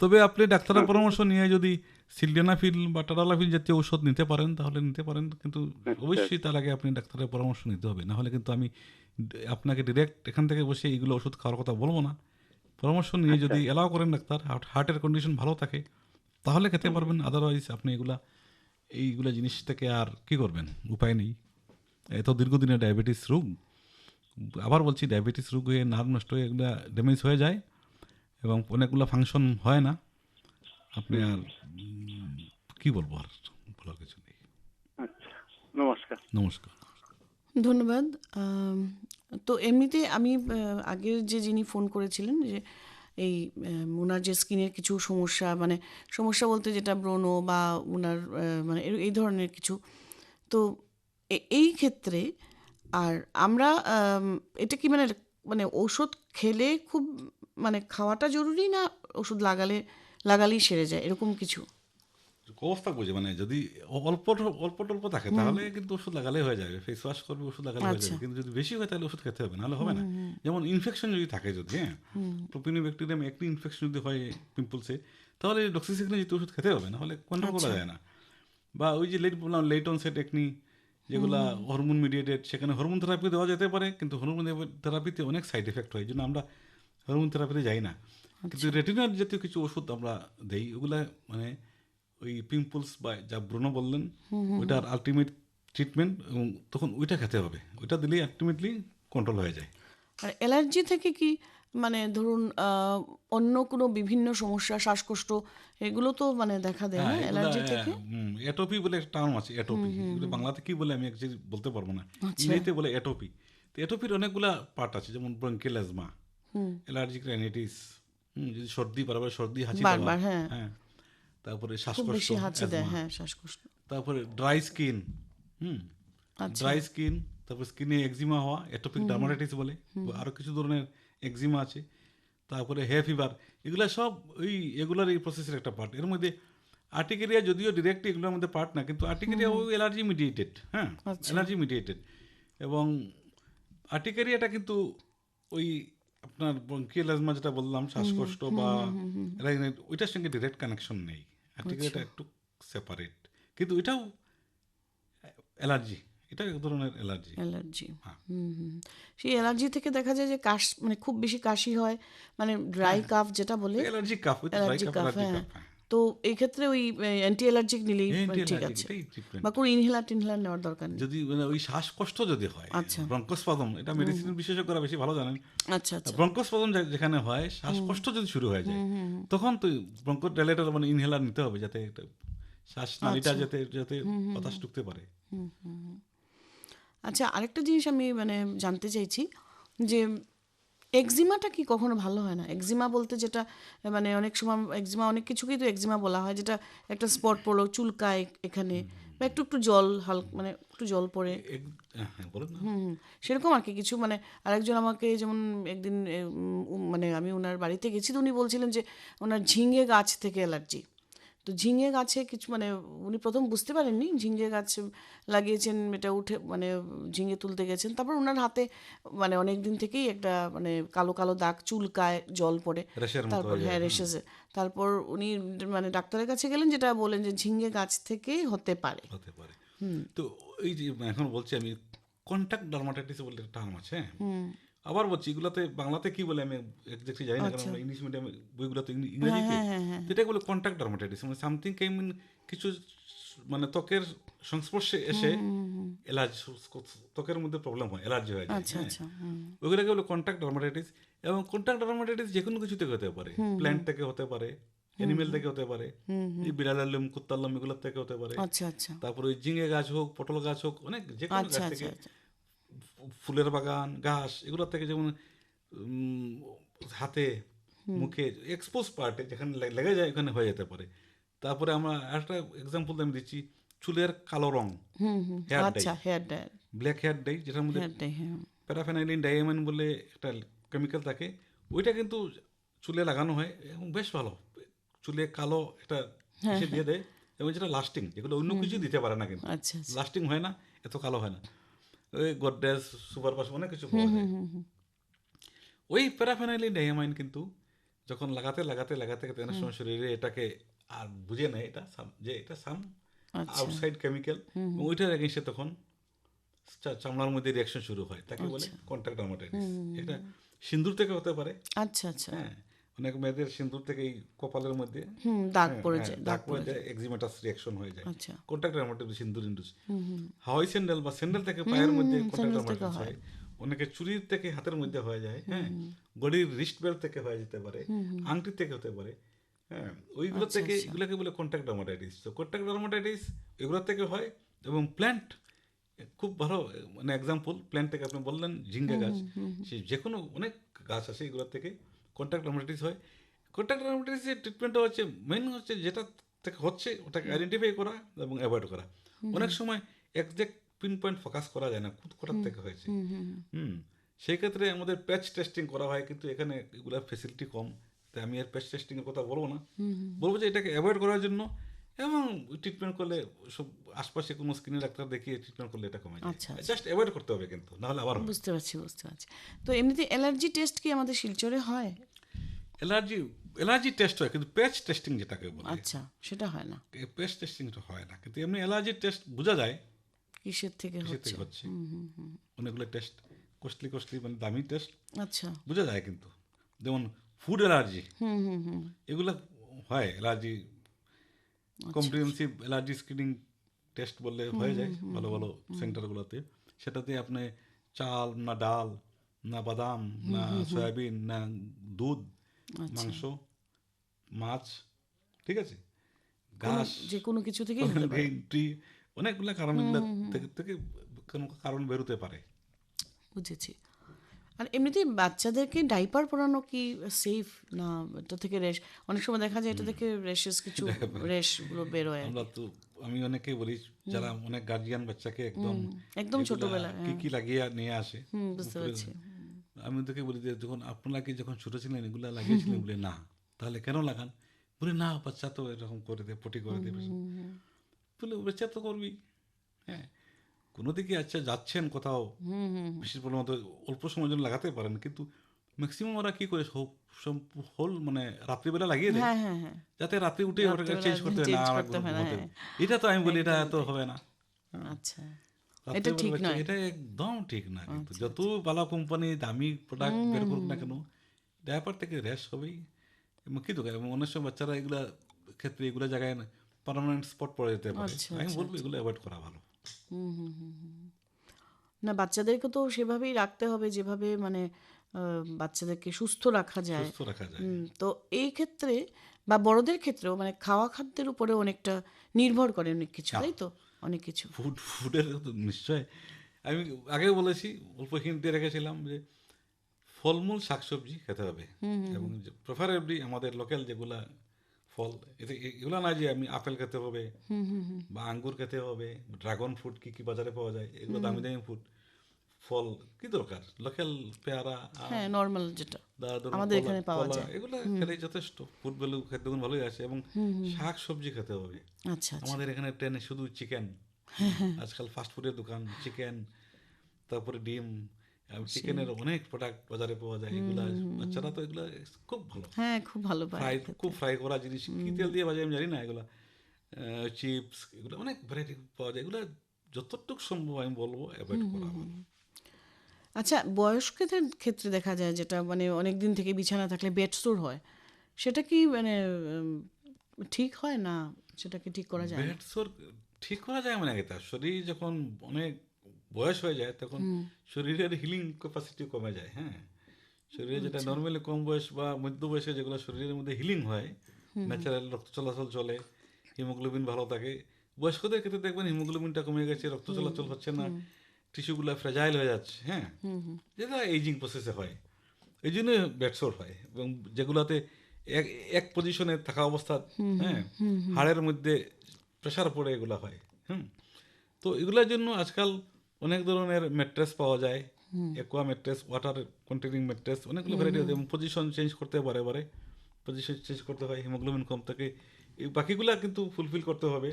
Speaker 2: তবে আপনি ডাক্তারের পরামর্শ নিয়ে যদি সিলডেনাফিল বা টাডালাফিল জাতীয় ঔষধ নিতে পারেন তাহলে নিতে পারেন, কিন্তু অবশ্যই তার আগে আপনি ডাক্তারের পরামর্শ নিতে হবে, নাহলে কিন্তু আমি আপনাকে ডিরেক্ট এখান থেকে বসে এইগুলো ওষুধ খাওয়ার কথা বলবো না। পরামর্শ নিয়ে যদি এলাও করেন ডাক্তার, হার্টের কন্ডিশন ভালো থাকে তাহলে খেতে পারবেন, আদারওয়াইজ আপনি এইগুলা জিনিস থেকে আর কি করবেন, উপায় নেই। এত দীর্ঘদিনের ডায়াবেটিস রোগ, আবার বলছি ডায়াবেটিস রোগ হয়ে নার্ভ নষ্ট হয়ে এগুলা ড্যামেজ হয়ে যায় এবং অনেকগুলো ফাংশন হয় না, আপনি আর কি বলবো, আর বলার কিছু নেই।
Speaker 5: আচ্ছা, নমস্কার।
Speaker 2: নমস্কার।
Speaker 1: ধন্যবাদ। তো এমনিতে আমি আগের যিনি ফোন করেছিলেন, যে এই ওনার যে স্কিনের কিছু সমস্যা, মানে সমস্যা বলতে যেটা ব্রণ বা ওনার মানে এই ধরনের কিছু, তো এই ক্ষেত্রে আর আমরা এটা কি মানে মানে ওষুধ খেলে খুব মানে খাওয়াটা জরুরি, না ওষুধ লাগালেই সেরে যায় এরকম কিছু?
Speaker 2: অবস্থা বুঝে, মানে যদি অল্প অল্প থাকে তাহলে কিন্তু ওষুধ লাগালে হয়ে যাবে, ফেস ওয়াশ করবে, ওষুধ লাগালে হয়ে যাবে। কিন্তু যদি বেশি হয় তাহলে ওষুধ খেতে হবে, নাহলে হবে না। যেমন ইনফেকশন যদি থাকে, যদি হ্যাঁ প্রোপিনোব্যাকটেরিয়াম একটি ইনফেকশন যদি হয় পিম্পলসে, তাহলে ডক্সিসিক্লিন যদি ওষুধ খেতে হবে, নাহলে কন্ট্রোল করা যায় না। বা ওই যে বললাম লেট অনসেট একনি, যেগুলা হরমোন মিডিয়েটেড, সেখানে হরমোন থেরাপি দেওয়া যেতে পারে, কিন্তু হরমোন থেরাপিতে অনেক সাইড এফেক্ট হয়, এই জন্য আমরা হরমোন থেরাপিতে যাই না। কিন্তু রেটিনার জাতীয় কিছু ওষুধ আমরা দেই, ওগুলা মানে ওই পিম্পলস বা যা ব্রণ বললেন ওইটার আলটিমেট ট্রিটমেন্ট, এবং তখন ওইটা খেতে হবে, ওইটা দিলেই আলটিমেটলি কন্ট্রোল হয়ে যায়।
Speaker 1: আর অ্যালার্জি থেকে কি মানে ধরুন অন্য কোনো বিভিন্ন সমস্যা, শ্বাসকষ্ট, এগুলো তো মানে দেখা দেয় না অ্যালার্জি থেকে?
Speaker 2: এটোপি বলে একটা টার্ম আছে, এটোপি, বাংলাতে কি বলে আমি একচুয়ালি বলতে পারবো না, ইংরেজিতে বলে এটোপি। তো এটোপির অনেকগুলা পার্ট আছে, যেমন ব্রঙ্কিয়াল অ্যাজমা, অ্যালার্জিক রাইনাইটিস, যদি সর্দি বারবার সর্দি হাঁচি দেওয়া,
Speaker 1: বারবার, হ্যাঁ,
Speaker 2: হ্যাঁ, তারপরে
Speaker 1: খুব
Speaker 2: শ্বাসকষ্ট,
Speaker 1: বেশি হাঁচি দেয়,
Speaker 2: অ্যাজমা,
Speaker 1: হ্যাঁ, শ্বাসকষ্ট।
Speaker 2: তারপরে ড্রাই স্কিন,
Speaker 1: আচ্ছা,
Speaker 2: ড্রাই স্কিন, তারপর স্কিনে এক্সিমা হওয়া, এটোপিক ডার্মাটাইটিস বলে, আরও কিছু ধরনের এক্সিমা আছে, তারপরে হে ফিভার, এগুলো সব এগুলার এই প্রসেসের একটা পার্ট। এর মধ্যে আর্টিকেরিয়া যদিও ডিরেক্টলি এগুলোর মধ্যে পার্ট না, কিন্তু আর্টিকেরিয়া ওই অ্যালার্জি মিডিয়েটেড, হ্যাঁ, অ্যালার্জি মিডিয়েটেড। এবং আর্টিকেরিয়াটা কিন্তু ওই আপনার ব্রঙ্কিয়াল অ্যাজমা যেটা বললাম, শ্বাসকষ্ট বা ওইটার সঙ্গে ডিরেক্ট কানেকশন নেই, আর্টিকেরিয়াটা একটু সেপারেট, কিন্তু এটাও অ্যালার্জি, এটা এক ধরনের অ্যালার্জি।
Speaker 1: সেই অ্যালার্জি থেকে দেখা যায় যে মানে খুব বেশি কাশি হয়, মানে ড্রাই কাফ যেটা বলে,
Speaker 2: অ্যালার্জি কাফ,
Speaker 1: অ্যালার্জি কাফ, হ্যাঁ। তো এই ক্ষেত্রে ওই অ্যান্টি অ্যালার্জিক নিলেই ঠিক আছে, বা কোনো ইনহেলার নেওয়ার দরকার নেই।
Speaker 2: যদি মানে ওই শ্বাসকষ্ট যদি হয়,
Speaker 1: আচ্ছা,
Speaker 2: ব্রঙ্কোস্পাজম, এটা মেডিসিন বিশেষজ্ঞরা বেশি ভালো জানেন।
Speaker 1: আচ্ছা, আচ্ছা,
Speaker 2: ব্রঙ্কোস্পাজম যেখানে হয়, শ্বাসকষ্ট যদি শুরু হয়ে যায়, তখন তো ব্রঙ্কোডাইলেটর মানে ইনহেলার নিতে হবে, যাতে শ্বাস নালীটা যাতে যাতে বাতাস ঢুকতে পারে।
Speaker 1: আচ্ছা, আরেকটা জিনিস আমি মানে জানতে চাইছি যে এক্সিমাটা কি কখনো ভালো হয় না? এক্সিমা বলতে যেটা মানে অনেক সময় এক্সিমা, অনেক কিছুকেই তো এক্সিমা বলা হয়, যেটা একটা স্পট পড়লো, চুলকায় এখানে, বা একটু একটু জল মানে একটু জল পড়ে, সেরকম আর কি কিছু। মানে আরেকজন আমাকে যেমন একদিন মানে আমি ওনার বাড়িতে গেছি, তো উনি বলছিলেন যে ওনার ঝিঙে গাছ থেকে অ্যালার্জি। তো ঝিঙে গাছে কিছু মানে উনি প্রথম বুঝতে পারেননি, ঝিঙে গাছ লাগিয়েছেন, এটা উঠে মানে ঝিঙে তুলতে গেছেন, তারপর ওনার হাতে মানে অনেক দিন থেকেই একটা মানে কালো কালো দাগ, চুলকায়, জল পড়ে, তারপর হ্যাঁ রেশেছে, তারপর উনি মানে ডাক্তারের কাছে গেলেন, যেটা বলেন যে ঝিঙে গাছ থেকে হতে পারে।
Speaker 2: তো এই যে এখন বলছি আমি, কন্টাক্ট ডার্মাটাইটিস বলে একটা টার্ম আছে, আবার বলছি এগুলাতে বাংলাতে কি বলে আমি এক্স্যাক্টলি জানি না, কারণ আমরা ইংলিশ মিডিয়ামে বইগুলোতে ইংরেজিতে, যেটা বলে কন্টাক্ট ডার্মাটাইটিস, মানে সামথিং কেম ইন, কিছু মানে ত্বকের সংস্পর্শে এসে অ্যালার্জি, ত্বকের মধ্যে প্রবলেম হয়, অ্যালার্জি হয়ে যায়, ওইগুলোকে বলে কন্টাক্ট ডার্মাটাইটিস। এবং কন্টাক্ট ডার্মাটাইটিস যে কোনো কিছু থেকে হতে পারে, প্ল্যান্ট থেকে হতে পারে, অ্যানিমেল থেকে হতে পারে, এই বিড়ালের লোম, কুত্তার লোম, এগুলোর থেকে হতে পারে। তারপরে ওই ঝিঙে গাছ হোক, পটল গাছ হোক, অনেক যে কোনো গাছ থেকে, ফুলের বাগান, ঘাস, এগুলোর থেকে, যেমন হাতে মুখে এক্সপোজ পার্টে যেখানে লেগে যায় ওখানে হয়ে যেতে পারে। তারপরে আমরা একটা এক্সাম্পল আমি দিচ্ছি, চুলের কালো রং, হেয়ার ডাই,
Speaker 1: আচ্ছা, hair die,
Speaker 2: black hair die, যেটার মধ্যে
Speaker 1: হেয়ার ডাই, হ্যাঁ,
Speaker 2: প্যারাফেনাইলিন ডাইয়ামাইন বলে একটা কেমিক্যাল থাকে, ওইটা কিন্তু চুলে লাগানো হয় এবং বেশ ভালো, চুলে কালো একটা এসে দিয়ে দেয়, এবং যেটা লাস্টিং, যেগুলো অন্য কিছু দিতে পারে না, কিন্তু
Speaker 1: আচ্ছা আচ্ছা,
Speaker 2: লাস্টিং হয় না, এত কালো হয় না। ওই গডরেজ, সুপার পাস, অনেক কিছু পাওয়া যায়। ওই প্যারাফেনাইলিন ডাইয়ামাইন কিন্তু যখন লাগাতে লাগাতে লাগাতে অনেক সময় শরীরে এটাকে আর বুঝে নেয় এটা যে এটা সাম
Speaker 1: আচ্ছা,
Speaker 2: আউটসাইড কেমিক্যাল, এবং ওইটার এগেইনস্টে তখন চামড়ার মধ্যে রিয়াকশন শুরু হয়, তাকে বলে কন্ট্যাক্ট ডার্মাটাইটিস। এটা সিন্দুর থেকে হতে পারে,
Speaker 1: আচ্ছা আচ্ছা,
Speaker 2: হ্যাঁ, অনেক মেয়েদের সিন্দুর থেকে এই কপালের মধ্যে
Speaker 1: দাগ
Speaker 2: হ্যাঁ,
Speaker 1: পড়ে
Speaker 2: হ্যাঁ,
Speaker 1: যায়,
Speaker 2: দাগ পড়ে যায়, এক্সিমেটাস রিয়াকশন হয়ে যায়,
Speaker 1: আচ্ছা,
Speaker 2: কন্ট্যাক্ট ডার্মাটাইটিস সিন্দুর ইন্ডুস। হাওয়াই স্যান্ডেল বা স্যান্ডেল থেকে পায়ের মধ্যে কন্ট্যাক্ট
Speaker 1: স্যান্ডেল থেকে
Speaker 2: ডার্মাটাইটিস হয়, অনেকে চুরির থেকে হাতের মধ্যে হয়ে যায়, হ্যাঁ, গড়ির রিস্ট বেল্ট থেকে হয়ে যেতে পারে, আংটি থেকে হতে পারে, হ্যাঁ, ওইগুলো
Speaker 1: আচ্ছা,
Speaker 2: থেকে,
Speaker 1: আচ্ছা।
Speaker 2: এগুলোকে বলে কন্ট্যাক্ট ডার্মাটাইটিস। তো কন্ট্যাক্ট ডার্মাটাইটিস এগুলো থেকে হয়, এবং প্ল্যান্ট খুব ভালো মানে এক্সাম্পল, প্ল্যান্ট থেকে আপনি বললেন ঝিঙ্গা গাছ, সে যে কোনো অনেক গাছ আছে, এগুলো থেকে কন্ট্যাক্ট ডার্মাটাইটিস হয়। কন্ট্যাক্ট ডার্মাটাইটিসের ট্রিটমেন্টটা হচ্ছে মেইন হচ্ছে যেটা থেকে হচ্ছে ওটাকে আইডেন্টিফাই করা এবং অ্যাভয়েড করা। অনেক সময় একজ্যাক্ট পিন পয়েন্ট ফোকাস করা যায় না কোথার থেকে হয়েছে, সেই ক্ষেত্রে আমাদের প্যাচ টেস্টিং করা হয়, কিন্তু এখানে এগুলোর ফেসিলিটি কম, তাই আমি আর প্যাচ টেস্টিংয়ের কথা বলবো না, বলবো যে এটাকে অ্যাভয়েড করার জন্য, এবং ট্রিটমেন্ট করলে সব আশপাশে কোনো স্কিনের ডাক্তার দেখিয়ে ট্রিটমেন্ট করলে এটা কমে যায়।
Speaker 1: আচ্ছা, আচ্ছা।
Speaker 2: জাস্ট অ্যাভয়েড করতে হবে, কিন্তু নাহলে আবার হবে।
Speaker 1: বুঝতে পারছি, বুঝতে পারছি। তো এমনিতে অ্যালার্জি টেস্ট কি আমাদের শিলচরে হয়?
Speaker 2: অ্যালার্জি টেস্ট হয়, কিন্তু প্যাচ টেস্টিং যেটাকে বলে,
Speaker 1: আচ্ছা, সেটা হয় না।
Speaker 2: প্যাচ টেস্টিংটা হয় না, কিন্তু এমনি অ্যালার্জি টেস্ট বোঝা যায়
Speaker 1: কিসের থেকে
Speaker 2: কিসের
Speaker 1: হচ্ছে?
Speaker 2: থেকে হচ্ছে। অনেকগুলো টেস্ট, কস্টলি মানে দামি টেস্ট
Speaker 1: আচ্ছা,
Speaker 2: বোঝা যায়, কিন্তু যেমন ফুড অ্যালার্জি, এগুলো হয় allergy comprehensive allergy screening test বললে হয়ে যায় ভালো ভালো সেন্টারগুলোতে। সেটাতে আপনি চাল না ডাল না বাদাম না সয়াবিন না দুধ, মাংস, মাছ, ঠিক আছে, ঘাস,
Speaker 1: যে কোনো কিছু থেকেই হতে পারে।
Speaker 2: গ্রিন টি, অনেকগুলো কারণ এগুলো থেকে কোনো কারণ বেরোতে পারে।
Speaker 1: বুঝেছি। আর এমনিতেই বাচ্চাদেরকে ডাইপার পরানো কি সেফ না? এটা থেকে রেশ, অনেক সময় দেখা যায় এটা থেকে রেশেস, কিছু রেশগুলো বেরোয় আর
Speaker 2: আমরা
Speaker 1: কি।
Speaker 2: তো আমি অনেকে বলি, যারা অনেক গার্জিয়ান বাচ্চাকে একদম
Speaker 1: একদম
Speaker 2: এগুলা
Speaker 1: ছোটবেলায়,
Speaker 2: কি কি লাগিয়ে নিয়ে আসে,
Speaker 1: বুঝতে
Speaker 2: উপরে,
Speaker 1: পারছি।
Speaker 2: আমি তোকে বলি যে যখন আপনারা কি যখন ছোট ছিলেন এগুলা লাগিয়েছিলেন, বলে না, তাহলে কেন লাগান, বলে না বাচ্চা তো এরকম করে দেয়, পটি করে দেবে, বলে বাচ্চা তো করবি, হ্যাঁ, কোনো দিকে আচ্ছা যাচ্ছেন কোথাও, বিশেষ করে মতো অল্প সময়ের জন্য লাগাতে পারেন, কিন্তু ম্যাক্সিমাম ওরা কি করে হোল মানে রাত্রিবেলা লাগিয়ে দেয়,
Speaker 1: হ্যাঁ, হ্যাঁ, হ্যাঁ।
Speaker 2: যাতে রাত্রে উঠে ওটাকে
Speaker 1: রাত্রেবেলা
Speaker 2: চেঞ্জ করতে হয় না,
Speaker 1: change
Speaker 2: আর
Speaker 1: করতে হয় না,
Speaker 2: ঘুমোতে।
Speaker 1: হ্যাঁ।
Speaker 2: এটা তো আমি বলি এটা তো হবে না,
Speaker 1: আচ্ছা, এটা
Speaker 2: রাত্রেবেলা
Speaker 1: ঠিক
Speaker 2: বাচ্চা-
Speaker 1: নয়।
Speaker 2: এটা একদম ঠিক না, কিন্তু যত ভালো কোম্পানি দামি প্রোডাক্ট বের করুক না কেন, ডায়াপার থেকে র্যাশ হবেই। এবং কি দোকান, এবং অনেক সময় বাচ্চারা এগুলা ক্ষেত্রে এগুলো জায়গায় পার্মানেন্ট স্পট পড়ে যেতে পারে,
Speaker 1: আচ্ছা,
Speaker 2: আমি বলবো এগুলো অ্যাভয়েড করা ভালো।
Speaker 1: না, বাচ্চাদেরকে তো সেভাবেই রাখতে হবে যেভাবে মানে বাচ্চাদেরকে সুস্থ রাখা যায়।
Speaker 2: সুস্থ রাখা যায়।
Speaker 1: তো এই ক্ষেত্রে বা বড়দের ক্ষেত্রেও মানে খাওয়া খাদ্যের উপরে অনেকটা নির্ভর করে অনেক কিছু, তাই তো? অনেক কিছু।
Speaker 2: ফুডের তো নিশ্চয়, আমি আগে বলেছি, অল্প হিন্ট দিয়ে রেখেছিলাম যে ফলমূল শাকসবজি খেতে হবে, এবং প্রেফারেবলি আমাদের লোকাল যেগুলা ফল, এগুলো না যে আমি আপেল খেতে হবে বা আঙ্গুর খেতে হবে, ড্রাগন ফ্রুট কি কি বাজারে পাওয়া যায়, এগুলো দামি দামি ফুড, ফল কি দরকার, লোকাল পেয়ারা, আম,
Speaker 1: হ্যাঁ, নর্মাল যেটা
Speaker 2: ধরুন
Speaker 1: আমাদের
Speaker 2: কলা,
Speaker 1: এখানে পাওয়া যায়।
Speaker 2: এগুলো খেলেই যথেষ্ট, ফুড ভ্যালু খাদ্যগুণ ভালোই আছে, এবং শাক সবজি খেতে হবে।
Speaker 1: আচ্ছা, আচ্ছা।
Speaker 2: আমাদের এখানে ট্রেনে শুধু চিকেন, আজকাল ফাস্ট ফুডের দোকান, চিকেন, তারপরে ডিম, চিকেনের অনেক প্রোডাক্ট বাজারে পাওয়া যায়, এগুলা বাচ্চারা তো এগুলা খুব ভালো,
Speaker 1: হ্যাঁ, খুব ভালো পায়
Speaker 2: ফ্রাই,
Speaker 1: খেতে।
Speaker 2: খুব ফ্রাই করা জিনিস, কি তেল দিয়ে বাজে আমি জানি না, এগুলা চিপস, এগুলো অনেক ভ্যারাইটি পাওয়া যায়, এগুলো যতটুকু সম্ভব আমি বলবো অ্যাভয়েড করা ভালো।
Speaker 1: আচ্ছা, বয়স্কদের ক্ষেত্রে দেখা যায় যেটা মানে অনেক দিন থেকে বিছানা থাকলে বেড সোর হয়, সেটা কি মানে ঠিক হয় না? সেটাকে ঠিক করা যায় না?
Speaker 2: বেড সোর ঠিক করা যায় মানে এটা, শরীর যখন অনেক বয়স হয়ে যায় তখন শরীরের হিলিং ক্যাপাসিটি কমে যায়, হ্যাঁ, শরীরে যেটা নর্মালি কম বয়স বা মধ্য বয়সে যেগুলো শরীরের মধ্যে হিলিং হয়, ন্যাচারাল রক্ত চলাচল চলে, হিমোগ্লোবিন ভালো থাকে, বয়স্কদের ক্ষেত্রে দেখবেন হিমোগ্লোবিনটা কমে গেছে, রক্ত চলাচল হচ্ছে না, টিস্যুগুলো ফ্রেজাইল হয়ে যাচ্ছে, হ্যাঁ, যেটা এইজিং প্রসেসে হয়। এই জন্য ব্যাটসোর হয়, এবং যেগুলাতে এক এক পজিশনে থাকা অবস্থা, হ্যাঁ, হাড়ের মধ্যে প্রেশার পড়ে এগুলা হয়। তো এগুলোর জন্য আজকাল অনেক ধরনের ম্যাট্রেস পাওয়া যায়, aqua mattress, water containing mattress, অনেকগুলো ভ্যারাইটি আছে, এবং পজিশন চেঞ্জ করতে বারে বারে পজিশন চেঞ্জ করতে হয়। হিমোগ্লোবিন কম থাকে, এই বাকিগুলা কিন্তু ফুলফিল করতে হবে,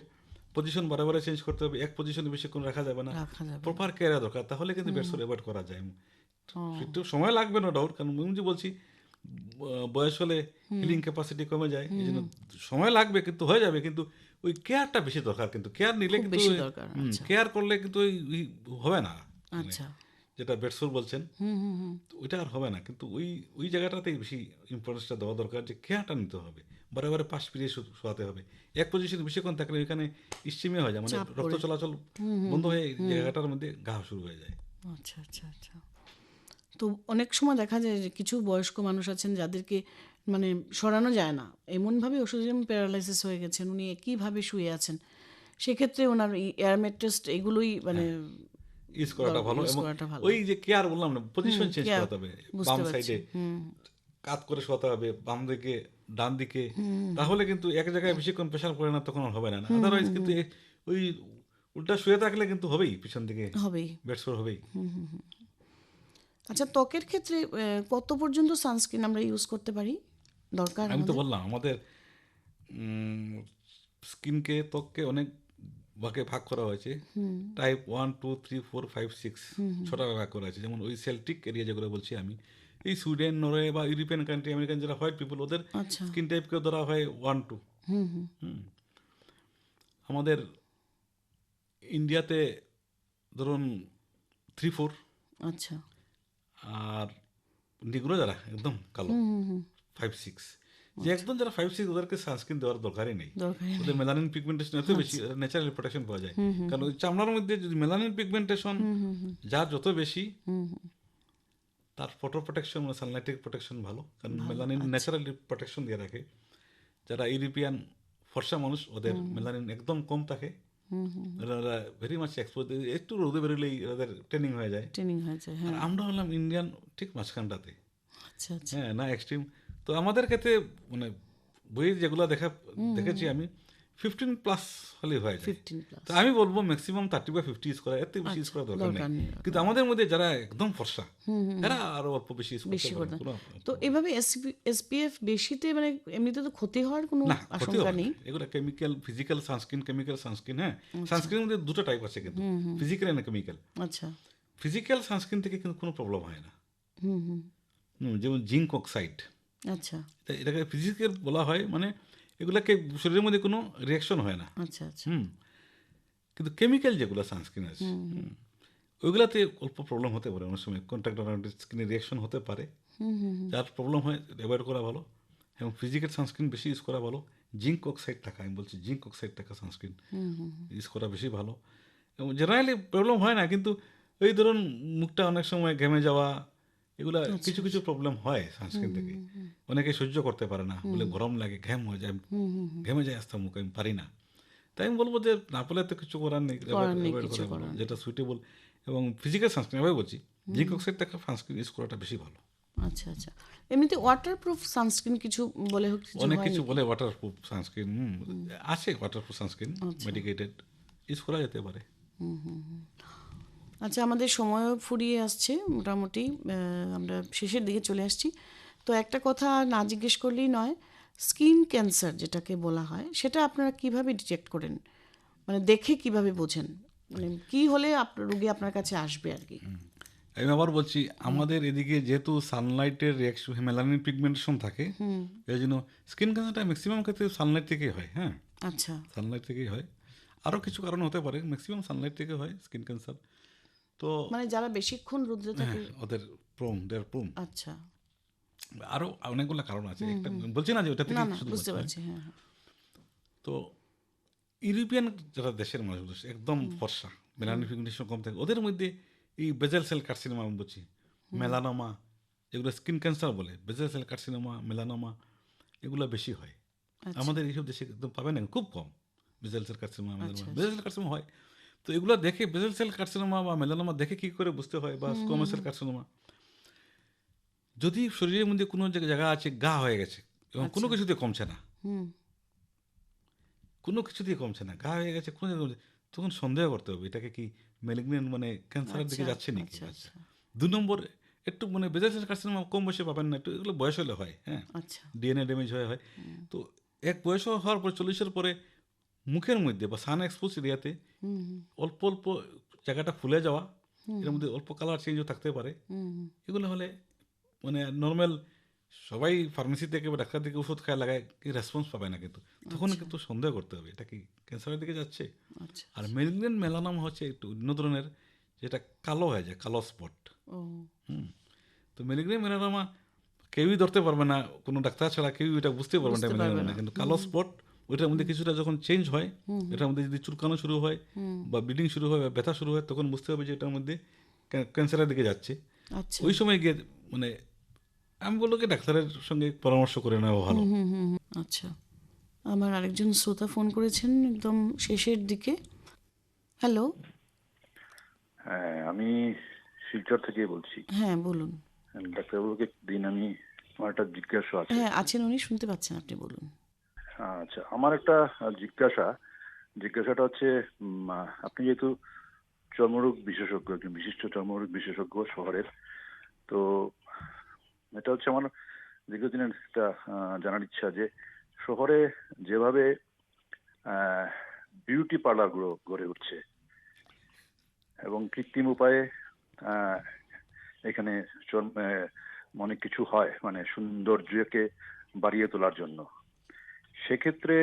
Speaker 2: পজিশন বারে বারে চেঞ্জ করতে হবে, এক পজিশনে বেশিক্ষণ রাখা যাবে না,
Speaker 1: রাখা যাবে না।
Speaker 2: প্রপার কেয়ার দরকার, তাহলে কিন্তু বেডসোর অ্যাভয়েড করা যায়। একটু সময় লাগবে, নো ডাউট, কারণ আমি যে বলছি বয়স হলে হিলিং ক্যাপাসিটি কমে যায়, এই জন্য সময় লাগবে, কিন্তু হয়ে যাবে। কিন্তু ওই কেয়ারটা বেশি দরকার, কিন্তু কেয়ার নিলে
Speaker 1: খুব
Speaker 2: কিন্তু
Speaker 1: বেশি দরকার। আচ্ছা
Speaker 2: কেয়ার করলে কিন্তু ওই হবে না,
Speaker 1: আচ্ছা
Speaker 2: যেটা বেডসোর বলছেন, তো ওইটা আর হবে না। কিন্তু ওই ওই জায়গাটাতেই বেশি ইম্পর্টেন্সটা দেওয়া দরকার, যে কেয়ারটা নিতে হবে, বারে বারে পাশ ফিরিয়ে শোয়াতে হবে। এক পজিশনে বেশিক্ষণ থাকলে ওইখানে ইস্টিমিয়া হয়ে যায়, মানে
Speaker 1: চাপ
Speaker 2: রক্ত
Speaker 1: পড়ে।
Speaker 2: চলাচল বন্ধ হয়ে এই জায়গাটার মধ্যে ঘা শুরু হয়ে যায়।
Speaker 1: আচ্ছা আচ্ছা আচ্ছা। তো অনেক সময় দেখা যায় যে কিছু বয়স্ক মানুষ আছেন যাদেরকে মানে সরানো যায় না, এমনভাবে ওষুধের প্যারালাইসিস হয়ে গেছেন, উনি একইভাবে শুয়ে আছেন, সেক্ষেত্রে ওনার এয়ার ম্যাট্রেস এগুলোই মানে
Speaker 2: ইউজ করাটা ভালো,
Speaker 1: use
Speaker 2: এবং
Speaker 1: করাটা ভালো।
Speaker 2: ওই যে কেয়ার বললাম না, পজিশন চেঞ্জ
Speaker 1: care,
Speaker 2: করাতে হবে,
Speaker 1: বুঝতে
Speaker 2: বাম
Speaker 1: পারছি।
Speaker 2: সাইডে কাত করে শোয়াতে হবে, বাম দিকে ডান দিকে, তাহলে কিন্তু এক জায়গায় বেশিক্ষণ প্রেশার পড়ে না, তখন আর হবে না। আদারওয়াইজ কিন্তু ওই উল্টা শুয়ে থাকলে কিন্তু হবেই, পিছন দিকে
Speaker 1: হবেই।
Speaker 2: বেডসোর হবেই।
Speaker 1: আচ্ছা, ত্বকের ক্ষেত্রে কত পর্যন্ত সানস্ক্রিন আমরা ইউজ করতে পারি দরকার
Speaker 2: আমি তো
Speaker 1: আমাদের?
Speaker 2: বললাম আমাদের স্কিনকে, ত্বককে অনেক ভাগে ভাগ করা হয়েছে, টাইপ 1 2 3 4 5 6 ছটা ভাগ করা হয়েছে। যেমন ওই সেল্টিক এরিয়া যেগুলো বলছি আমি, এই সুইডেন, নরওয়ে বা ইউরোপিয়ান কান্ট্রি, আমেরিকান যারা হোয়াইট পিপল, ওদের
Speaker 1: আচ্ছা।
Speaker 2: স্কিন টাইপকে ধরা হয় 1 2। আমাদের ইন্ডিয়াতে ধরুন 3 4,
Speaker 1: আচ্ছা।
Speaker 2: আর নিগ্রো যারা একদম কালো 5 6। যে একদম যারা 5 6, ওদেরকে সানস্ক্রিন দেওয়ার দরকারই নেই,
Speaker 1: দরকারই নেই।
Speaker 2: ওদের মেলানিন পিগমেন্টেশন এত বেশি, ন্যাচারালি প্রোটেকশন পাওয়া যায়। কারণ ওই চামড়ার মধ্যে যদি মেলানিন পিগমেন্টেশন যার যত বেশি, তার ফটো প্রোটেকশন মানে সানলাইটের প্রোটেকশন ভালো, কারণ মেলানিন ন্যাচারালি প্রোটেকশন দিয়ে রাখে। যারা ইউরোপিয়ান ফর্সা মানুষ, ওদের মেলানিন একদম কম থাকে, ওরা ভেরি মাচ এক্সপোজ, একটু রোদে বেরোলেই ওদের ট্রেনিং হয়ে যায়।
Speaker 1: ট্রেনিং হয়েছে,
Speaker 2: আর
Speaker 1: হ্যাঁ।
Speaker 2: আমরা হলাম ইন্ডিয়ান ঠিক মাঝখানটাতে,
Speaker 1: আচ্ছা আচ্ছা।
Speaker 2: হ্যাঁ, না এক্সট্রিম। তো আমাদের ক্ষেত্রে মানে বইয়ে যেগুলো দেখেছি আমি, 15+ হলেই হয়ে যায়।
Speaker 1: 15+।
Speaker 2: তো আমি বলবো ম্যাক্সিমাম 30 বা 50 ইউজ করা, এর থেকে বেশি ইউজ করার দরকার
Speaker 1: দরকার
Speaker 2: নেই।
Speaker 1: নেই।
Speaker 2: কিন্তু আমাদের মধ্যে যারা একদম ফর্সা, এরা আরো অল্প বেশি ইউজ
Speaker 1: বেশি
Speaker 2: করতে
Speaker 1: করে
Speaker 2: পারে।
Speaker 1: তো এভাবে এসপিএফ বেশিতে মানে এমনিতে তো ক্ষতি হওয়ার কোনো
Speaker 2: না, ক্ষতি
Speaker 1: আশঙ্কা
Speaker 2: হবে
Speaker 1: নেই।
Speaker 2: না। এগুলো chemical, physical sunscreen, chemical sunscreen. হ্যাঁ, সানস্ক্রিনের মধ্যে দুটো টাইপ আছে, কিন্তু ফিজিক্যাল না কেমিক্যাল।
Speaker 1: আচ্ছা।
Speaker 2: ফিজিক্যাল সানস্ক্রিন থেকে কিন্তু কোনো প্রবলেম হয় না। যেমন জিঙ্ক অক্সাইড,
Speaker 1: আচ্ছা
Speaker 2: এটাকে ফিজিক্যাল বলা হয়, মানে এগুলাকে শরীরের মধ্যে কোনো রিয়াকশন হয় না।
Speaker 1: আচ্ছা আচ্ছা।
Speaker 2: কিন্তু কেমিক্যাল যেগুলো সানস্ক্রিন আছে, ওইগুলাতে অল্প প্রবলেম হতে পারে, অনেক সময় কন্ট্যাক্ট স্কিনে রিয়াকশন হতে পারে, যার প্রবলেম হয় অ্যাভয়েড করা ভালো, এবং ফিজিক্যাল সানস্ক্রিন বেশি ইউজ করা ভালো। জিঙ্ক অক্সাইড থাকা, আমি বলছি জিঙ্ক অক্সাইড থাকা সানস্ক্রিন ইউজ করা বেশি ভালো, এবং জেনারেলি প্রবলেম হয় না। কিন্তু এই ধরুন মুখটা অনেক সময় ঘেমে যাওয়া, এগুলা কিছু কিছু প্রবলেম হয় সানস্ক্রিন থেকে, অনেকে সহ্য করতে পারে না, বলে গরম লাগে, ঘেম হয়ে যায়, ঘেমে যায় আস্তে মুখ, আমি পারি না। তাই আমি বলবো যে না পেলে তো কিছু করার নেই, avoid করা ভালো, যেটা সুইটেবল। এবং ফিজিক্যাল সানস্ক্রিন এভাবে বলছি, জিঙ্ক অক্সাইড থাকা সানস্ক্রিন ইউজ করাটা বেশি ভালো।
Speaker 1: আচ্ছা আচ্ছা। এমনিতে ওয়াটারপ্রুফ সানস্ক্রিন কিছু বলে হোক কিছু
Speaker 2: অনেক
Speaker 1: হয়
Speaker 2: কিছু
Speaker 1: নাকি?
Speaker 2: বলে ওয়াটারপ্রুফ সানস্ক্রিন আছে, ওয়াটারপ্রুফ সানস্ক্রিন মেডিকেটেড, ইউজ করা যেতে পারে।
Speaker 1: আচ্ছা, আমাদের সময়ও ফুরিয়ে আসছে মোটামুটি, আমরা শেষের দিকে চলে আসছি। তো একটা কথা না জিজ্ঞেস করলেই নয়, স্কিন ক্যান্সার যেটাকে বলা হয়, সেটা আপনারা কিভাবে ডিটেক্ট করেন, মানে দেখে কিভাবে বোঝেন, মানে কি হলে রোগী আপনার কাছে আসবে আর কি?
Speaker 2: আমি আবার বলছি, আমাদের এদিকে যেহেতু সানলাইটের রিয়াকশন, মেলানিন পিগমেন্টেশন থাকে, এই জন্য স্কিন ক্যান্সারটা ম্যাক্সিমাম ক্ষেত্রে সানলাইট থেকেই হয়। হ্যাঁ,
Speaker 1: আচ্ছা
Speaker 2: সানলাইট থেকেই হয়, আরও কিছু কারণ হতে পারে, ম্যাক্সিমাম সানলাইট থেকে হয় স্কিন ক্যান্সার। তো
Speaker 1: মানে যারা বেশিক্ষণ রোদ্রে থাকে।
Speaker 2: ওদের প্রোম।
Speaker 1: আচ্ছা,
Speaker 2: আরও অনেকগুলো কারণ আছে, একটা বলছি না যে ওটা থেকে
Speaker 1: না না
Speaker 2: শুধু
Speaker 1: বুঝতে
Speaker 2: বলছি,
Speaker 1: পারছি, হ্যাঁ হ্যাঁ।
Speaker 2: তো ইউরোপিয়ান যারা দেশের মানুষ একদম ফর্সা, মেলানিন পিগমেন্টেশন কম থাকে, ওদের মধ্যে এই বেজেল সেল কার্সিনোমা আমি বলছি, মেলানোমা, যেগুলো স্কিন ক্যান্সার বলে, বেজেল সেল কার্সিনোমা, মেলানোমা, এগুলো বেশি হয়। আমাদের এইসব দেশে একদম পাবে না, খুব কম বেজেল সেল কার্সিনোমা, মেলানোমা। বেজেল সেল কার্সিনোমা হয়, তো এগুলো দেখে বেজেল সেল কার্সিনোমা বা মেলানোমা দেখে কী করে বুঝতে হয়, বা স্কোয়ামাস সেল কার্সিনোমা, যদি শরীরের মধ্যে কোনো জায়গা আছে ঘা হয়ে গেছে এবং কোনো কিছুতে কমছে না,
Speaker 1: হুম
Speaker 2: কোনো কিছুতেই কমছে না, ঘা হয়ে গেছে কোনো জায়গায় কমছে, তখন সন্দেহ করতে হবে এটাকে কি ম্যালিগন্যান্ট মানে ক্যান্সারের দিকে
Speaker 1: আচ্ছা
Speaker 2: যাচ্ছে নাকি।
Speaker 1: আচ্ছা
Speaker 2: আচ্ছা,
Speaker 1: আচ্ছা
Speaker 2: 2 নম্বর, একটু মানে বেজাল সেল কার্সিনোমা কম বয়সে পাবেন না, একটু এগুলো বয়স হলে হয়, হ্যাঁ,
Speaker 1: আচ্ছা
Speaker 2: ডিএনএ ড্যামেজ হয়। তো এক বয়স হওয়ার পর 40-এর পরে মুখের মধ্যে বা সান এক্সপোজ এরিয়াতে
Speaker 1: হুম হুম
Speaker 2: অল্প অল্প জায়গাটা ফুলে যাওয়া, এর মধ্যে অল্প কালার চেঞ্জও থাকতে পারে।
Speaker 1: হুম হুম,
Speaker 2: এগুলো হলে মানে নর্মাল সবাই ফার্মেসি থেকে বা ডাক্তার থেকে ওষুধ খায় লাগায়, কি রেসপন্স পাবে না, কিন্তু তখন কিন্তু সন্দেহ করতে হবে এটা কি ক্যান্সারের দিকে যাচ্ছে।
Speaker 1: আচ্ছা
Speaker 2: আর মেলিগন্যান্ট মেলানোমা হচ্ছে একটু অন্য ধরনের, যেটা কালো হয়ে যায়, কালো স্পট।
Speaker 1: ও
Speaker 2: তো মেলিগন্যান্ট মেলানোমা কেউই ধরতে পারবে না, কোনো ডাক্তার ছাড়া কেউ এটা বুঝতে পারবে না
Speaker 1: বুঝতে
Speaker 2: মেলানোমা
Speaker 1: পারবে
Speaker 2: না,
Speaker 1: না।
Speaker 2: কিন্তু কালো স্পট ওইটার মধ্যে কিছুটা যখন চেঞ্জ হয়, এটার মধ্যে যদি চুলকানো শুরু হয় বা ব্লিডিং শুরু হয় বা ব্যথা শুরু হয়, তখন বুঝতে হবে যে এটার মধ্যে ক্যান্সারের দিকে যাচ্ছে।
Speaker 1: আচ্ছা
Speaker 2: ওই সময় গিয়ে মানে আমি বললো কি ডাক্তারের সঙ্গে পরামর্শ করে নেওয়া ভালো।
Speaker 1: আচ্ছা আমার আরেকজন শ্রোতা ফোন করেছেন একদম শেষের দিকে। হ্যালো,
Speaker 6: হ্যাঁ, আমি শিলচর থেকে বলছি।
Speaker 1: হ্যাঁ বলুন।
Speaker 6: ডাক্তারবাবুকে দিন, আমি আমার একটা জিজ্ঞাসা আছে।
Speaker 1: হ্যাঁ আছেন উনি, শুনতে পাচ্ছেন, আপনি বলুন।
Speaker 6: আচ্ছা, আমার একটা জিজ্ঞাসাটা হচ্ছে, আপনি যেহেতু চর্মরোগ বিশেষজ্ঞ, একজন বিশিষ্ট চর্মরোগ বিশেষজ্ঞ শহরের, তো এটা হচ্ছে আমার দীর্ঘদিনের একটা জানার ইচ্ছা যে শহরে যেভাবে বিউটি পার্লারগুলো গড়ে উঠছে এবং কৃত্রিম উপায়ে আহ, এখানে অনেক কিছু হয়, মানে সৌন্দর্যকে বাড়িয়ে তোলার জন্য, সেক্ষেত্রে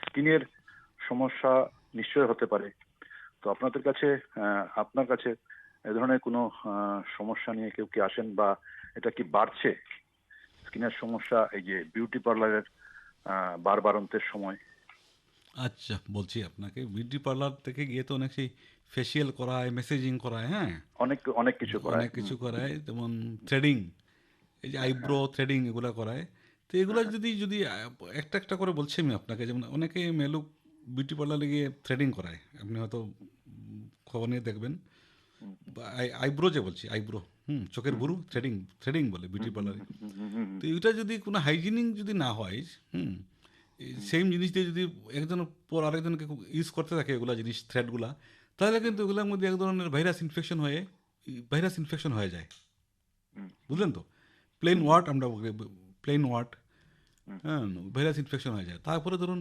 Speaker 6: স্কিনের সমস্যা নিশ্চয় হতে পারে। তো আপনার কাছে এ ধরনের কোনো সমস্যা নিয়ে কেউ কি আসেন, বা এটা কি বাড়ছে স্কিনের সমস্যা এই যে বিউটি পার্লারের বাড়বাড়ন্তের সময়?
Speaker 2: আচ্ছা, বলছি আপনাকে, বিউটি পার্লার থেকে গিয়ে তো অনেক সেই ফেসিয়াল করায়, মেসেজিং করায়, হ্যাঁ,
Speaker 6: অনেক অনেক কিছু করায়।
Speaker 2: অনেক কিছু করায়, যেমন থ্রেডিং, এই যে আইব্রো থ্রেডিং এগুলো করায়। তো এগুলো যদি যদি একটা একটা করে বলছি আমি আপনাকে, যেমন অনেকে মেলুক বিউটি পার্লারে গিয়ে থ্রেডিং করায়, আপনি হয়তো খবর নিয়ে দেখবেন। আইব্রো যে বলছি, আইব্রো, চোখের ভুরু থ্রেডিং, থ্রেডিং বলে বিউটি পার্লারে। তো এটা যদি কোনো হাইজিনিক যদি না হয়, সেম জিনিস দিয়ে যদি একজনের পর আরেকজনকে ইউজ করতে থাকে এগুলা জিনিস, থ্রেডগুলা, তাহলে কিন্তু এগুলোর মধ্যে এক ধরনের ভাইরাস ইনফেকশন হয়ে যায়, বুঝলেন তো? প্লেন ওয়ার্ড আমরা প্লেন ওয়ার্ড, হ্যাঁ, ভাইরাস ইনফেকশন হয়ে যায়। তারপরে ধরুন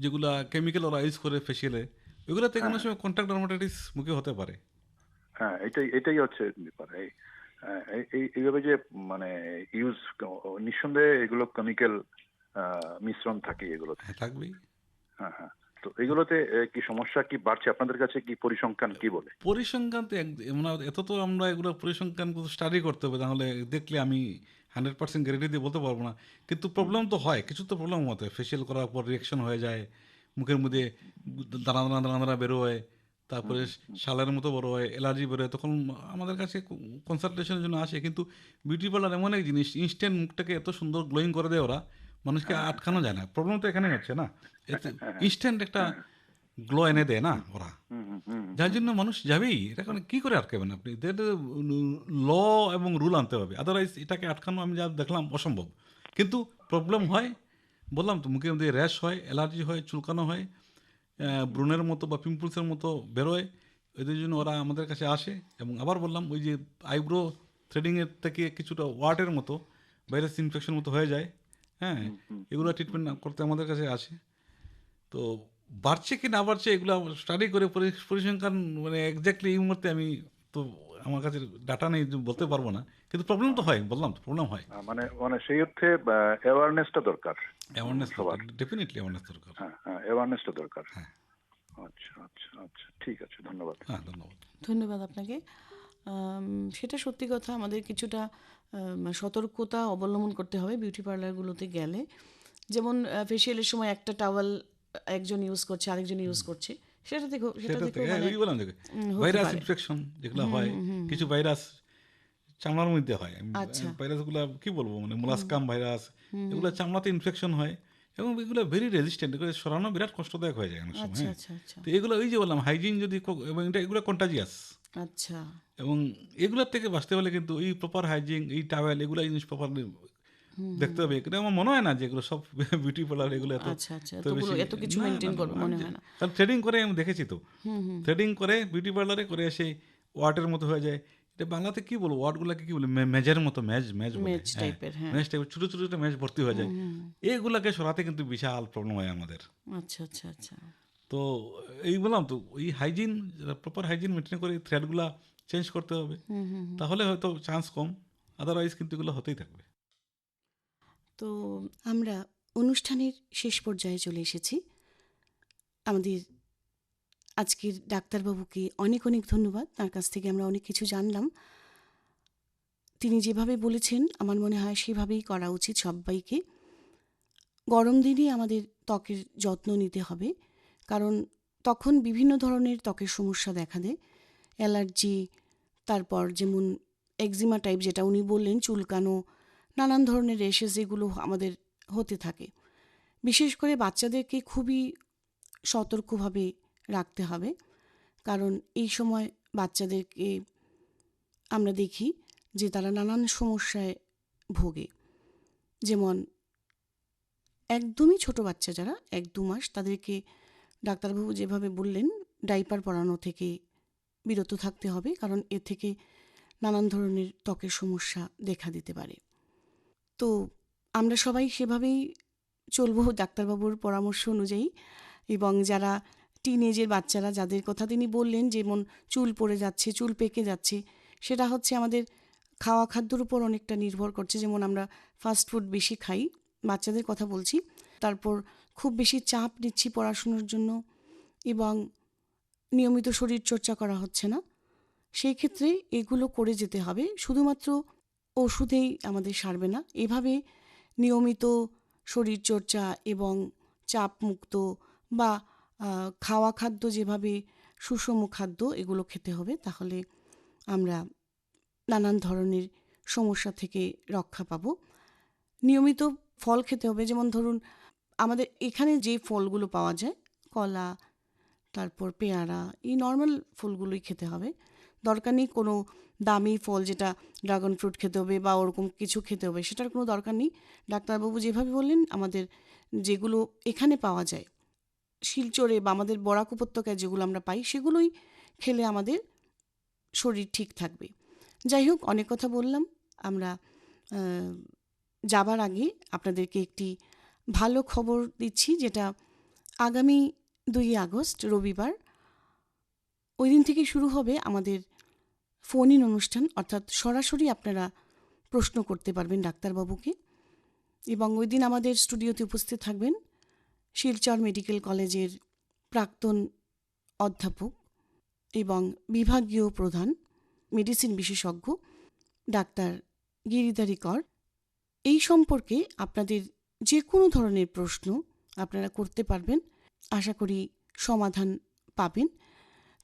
Speaker 2: যেগুলা কেমিক্যাল ওরা ইউজ করে ফেসিয়ালে, এগুলোতে কোনো সময় কন্ট্যাক্ট ডার্মাটাইটিস মুখে হতে পারে।
Speaker 6: হ্যাঁ, এটাই হচ্ছে ব্যাপার। এইভাবে যে মানে ইউজ, নিঃসন্দেহে এগুলো কেমিক্যাল মিশ্রণ থাকে এগুলোতে।
Speaker 2: হ্যাঁ, থাকবেই।
Speaker 6: হ্যাঁ, হ্যাঁ। তো এগুলোতে কি সমস্যা কি বাড়ছে? আপনাদের কাছে কি পরিসংখ্যান কি বলে?
Speaker 2: পরিসংখ্যান তো এত তো আমরা এগুলো পরিসংখ্যান স্টাডি করতে হবে, তাহলে দেখলে আমি 100% গ্যারেন্টি দিয়ে বলতে পারবো না। কিন্তু প্রবলেম তো হয়, কিছু তো প্রবলেম হতে হয়। ফেসিয়াল করার পর রিয়াকশন হয়ে যায়, মুখের মধ্যে দানা দানা দানা দানা বেরোয়, তারপরে শালের মতো বড় হয়, অ্যালার্জি বেরোয়, তখন আমাদের কাছে কনসালটেশনের জন্য আসে। কিন্তু বিউটি পার্লার এমন এক জিনিস, ইনস্ট্যান্ট মুখটাকে এত সুন্দর গ্লোয়িং করে দেয় ওরা, মানুষকে আটকানো যায় না। প্রবলেম তো এখানেই হচ্ছে না, ইনস্ট্যান্ট একটা গ্লো এনে দেয় না ওরা, যার জন্য মানুষ যাবেই। এটা কি করে আটকাবেন আপনি? ল এবং রুল আনতে হবে, আদারওয়াইজ এটাকে আটকানো আমি যা দেখলাম অসম্ভব। কিন্তু প্রবলেম হয়, বললাম তো, মুখের মধ্যে র্যাশ হয়, অ্যালার্জি হয়, চুলকানো হয়, ব্রণের মতো বা পিম্পলসের মতো বেরোয়। এদের জন্য ওরা আমাদের কাছে আসে। এবং আবার বললাম, ওই যে আইব্রো থ্রেডিংয়ের থেকে কিছুটা ওয়ার্টের মতো ভাইরাস ইনফেকশন মতো হয়ে যায়, হ্যাঁ, এগুলো ট্রিটমেন্ট করতে আমাদের কাছে আসে। তো বাড়ছে কি না বাড়ছে এগুলো স্টাডি করে পরিসংখ্যান মানে এক্স্যাক্টলি এই মুহূর্তে আমি তো, আমার কাছে ডাটা নেই, বলতে পারবো না। কিন্তু প্রবলেম তো হয়, বললাম তো প্রবলেম হয়।
Speaker 6: মানে মানে সেই অর্থে অ্যাওয়ারনেসটা দরকার,
Speaker 2: অ্যাওয়ারনেস
Speaker 6: সবার।
Speaker 2: ডেফিনেটলি অ্যাওয়ারনেস দরকার।
Speaker 6: হ্যাঁ, হ্যাঁ, অ্যাওয়ারনেসটা দরকার।
Speaker 2: হ্যাঁ।
Speaker 6: আচ্ছা, আচ্ছা, আচ্ছা, ঠিক আছে, ধন্যবাদ।
Speaker 2: হ্যাঁ, ধন্যবাদ।
Speaker 1: ধন্যবাদ আপনাকে। সেটা সত্যি কথা, আমাদের কিছুটা সতর্কতা অবলম্বন করতে হবে বিউটি পার্লারগুলোতে গেলে। যেমন ফেসিয়ালের সময় একটা টাওয়াল একজন ইউজ করছে, আরেকজন ইউজ করছে, সেটা দেখো মানে
Speaker 2: বললাম, দেখো
Speaker 1: হতে
Speaker 2: ভাইরাস
Speaker 1: পারে।
Speaker 2: ইনফেকশন যেগুলো হয়, কিছু ভাইরাস চামড়ার মধ্যে হয়।
Speaker 1: আচ্ছা।
Speaker 2: ভাইরাসগুলো কি বলবো, মানে মোলাস্কাম ভাইরাস, এগুলো চামড়াতে ইনফেকশন হয় এবং এগুলো ভেরি রেজিস্ট্যান্ট, এগুলো সরানো বিরাট কষ্টদায়ক হয়ে যায় অনেক সময়।
Speaker 1: আচ্ছা
Speaker 2: হ্যাঁ।
Speaker 1: আচ্ছা আচ্ছা
Speaker 2: তো এগুলো ওই যে বললাম, হাইজিন যদি এবং এগুলো কন্টাজিয়াস,
Speaker 1: আচ্ছা।
Speaker 2: এবং এগুলোর থেকে বাঁচতে হলে কিন্তু এই প্রপার হাইজিন, এই টাওয়েল, এগুলো জিনিস প্রপারলি দেখতে হবে। কিন্তু আমার মনে হয় না যে এগুলো সব বিউটি পার্লার এগুলো এত
Speaker 1: আচ্ছা, আচ্ছা।
Speaker 2: এত বেশি,
Speaker 1: এত কিছু
Speaker 2: না না
Speaker 1: মেইনটেইন
Speaker 2: না,
Speaker 1: করবে মনে হয় না।
Speaker 2: কারণ থ্রেডিং করে আমি দেখেছি তো, থ্রেডিং করে বিউটি পার্লারে করে এসে ওয়াটের মতো হয়ে যায়। এটা বাংলাতে কি বলবো, ওয়াটগুলোকে কি বলে, মেজের মতো, ম্যাজ ম্যাজ বলে,
Speaker 1: মেজ টাইপের, হ্যাঁ।
Speaker 2: ম্যাজ টাইপের ছোট ছোট ম্যাজ ভর্তি হয়ে যায়। এইগুলাকে সরাতে কিন্তু বিশাল প্রবলেম হয় আমাদের।
Speaker 1: আচ্ছা, আচ্ছা, আচ্ছা।
Speaker 2: তো এই বললাম তো, এই হাইজিন, প্রপার হাইজিন মেনটেন করে থ্রেডগুলা চেঞ্জ করতে হবে, তাহলে হয়তো চান্স কম, আদারওয়াইজ কিন্তু এগুলো হতেই থাকবে।
Speaker 1: তো আমরা অনুষ্ঠানের শেষ পর্যায়ে চলে এসেছি। আমাদের আজকের ডাক্তারবাবুকে অনেক অনেক ধন্যবাদ। তার কাছ থেকে আমরা অনেক কিছু জানলাম। তিনি যেভাবে বলেছেন আমার মনে হয় সেভাবেই করা উচিত সব্বাইকে। গরম দিনে আমাদের ত্বকের যত্ন নিতে হবে, কারণ তখন বিভিন্ন ধরনের ত্বকের সমস্যা দেখা দেয়। অ্যালার্জি, তারপর যেমন একজিমা টাইপ যেটা উনি বললেন, চুলকানো, নানান ধরনের র্যাশেস এগুলো আমাদের হতে থাকে। বিশেষ করে বাচ্চাদেরকে খুবই সতর্কভাবে রাখতে হবে, কারণ এই সময় বাচ্চাদেরকে আমরা দেখি যে তারা নানান সমস্যায় ভোগে। যেমন একদমই ছোট বাচ্চা যারা 1-2 মাস, তাদেরকে ডাক্তারবাবু যেভাবে বললেন ডাইপার পরানো থেকে বিরত থাকতে হবে, কারণ এ থেকে নানান ধরনের ত্বকের সমস্যা দেখা দিতে পারে। তো আমরা সবাই সেভাবেই চলবো ডাক্তারবাবুর পরামর্শ অনুযায়ী। এবং যারা টিনেজের বাচ্চারা, যাদের কথা তিনি বললেন, যেমন চুল পড়ে যাচ্ছে, চুল পেকে যাচ্ছে, সেটা হচ্ছে আমাদের খাওয়া খাদ্যর উপর অনেকটা নির্ভর করছে। যেমন আমরা ফাস্ট ফুড বেশি খাই, বাচ্চাদের কথা বলছি। তারপর খুব বেশি চাপ নিচ্ছি পড়াশুনোর জন্য, এবং নিয়মিত শরীরচর্চা করা হচ্ছে না। সেই ক্ষেত্রে এগুলো করে যেতে হবে। শুধুমাত্র ওষুধেই আমাদের সারবে না। এভাবে নিয়মিত শরীরচর্চা এবং চাপমুক্ত বা খাওয়া খাদ্য, যেভাবে সুষম খাদ্য, এগুলো খেতে হবে। তাহলে আমরা নানান ধরনের সমস্যা থেকে রক্ষা পাব। নিয়মিত ফল খেতে হবে। যেমন ধরুন, আমাদের এখানে যে ফলগুলো পাওয়া যায়, কলা, তারপর পেয়ারা, এই নর্মাল ফলগুলোই খেতে হবে। দরকার নেই কোনো দামি ফল, যেটা ড্রাগন ফ্রুট খেতে হবে বা ওরকম কিছু খেতে হবে, সেটার কোনো দরকার নেই। ডাক্তারবাবু যেভাবে বললেন, আমাদের যেগুলো এখানে পাওয়া যায় শিলচরে বা আমাদের বরাক উপত্যকায় যেগুলো আমরা পাই, সেগুলোই খেলে আমাদের শরীর ঠিক থাকবে। যাই হোক, অনেক কথা বললাম। আমরা যাবার আগে আপনাদেরকে একটি ভালো খবর দিচ্ছি, যেটা আগামী 2 আগস্ট রবিবার, ওই দিন থেকে শুরু হবে আমাদের ফোন ইন অনুষ্ঠান, অর্থাৎ সরাসরি আপনারা প্রশ্ন করতে পারবেন ডাক্তারবাবুকে। এবং ওই দিন আমাদের স্টুডিওতে উপস্থিত থাকবেন শিলচর মেডিকেল কলেজের প্রাক্তন অধ্যাপক এবং বিভাগীয় প্রধান, মেডিসিন বিশেষজ্ঞ ডাক্তার গিরিধারী কর। এই সম্পর্কে আপনাদের যে কোনো ধরনের প্রশ্ন আপনারা করতে পারবেন। আশা করি সমাধান পাবেন।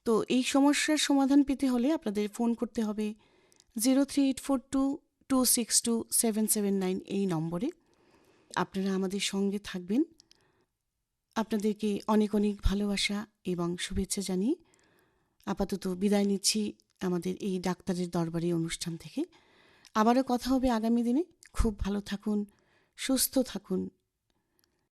Speaker 1: তো এই সমস্যার সমাধান পেতে হলে আপনাদের ফোন করতে হবে 038422627779 এই নম্বরে। আপনারা আমাদের সঙ্গে থাকবেন। আপনাদেরকে অনেক অনেক ভালোবাসা এবং শুভেচ্ছা জানিয়ে আপাতত বিদায় নিচ্ছি আমাদের এই ডাক্তারের দরবারি অনুষ্ঠান থেকে। আবারও কথা হবে আগামী দিনে। খুব ভালো থাকুন, সুস্থ থাকুন,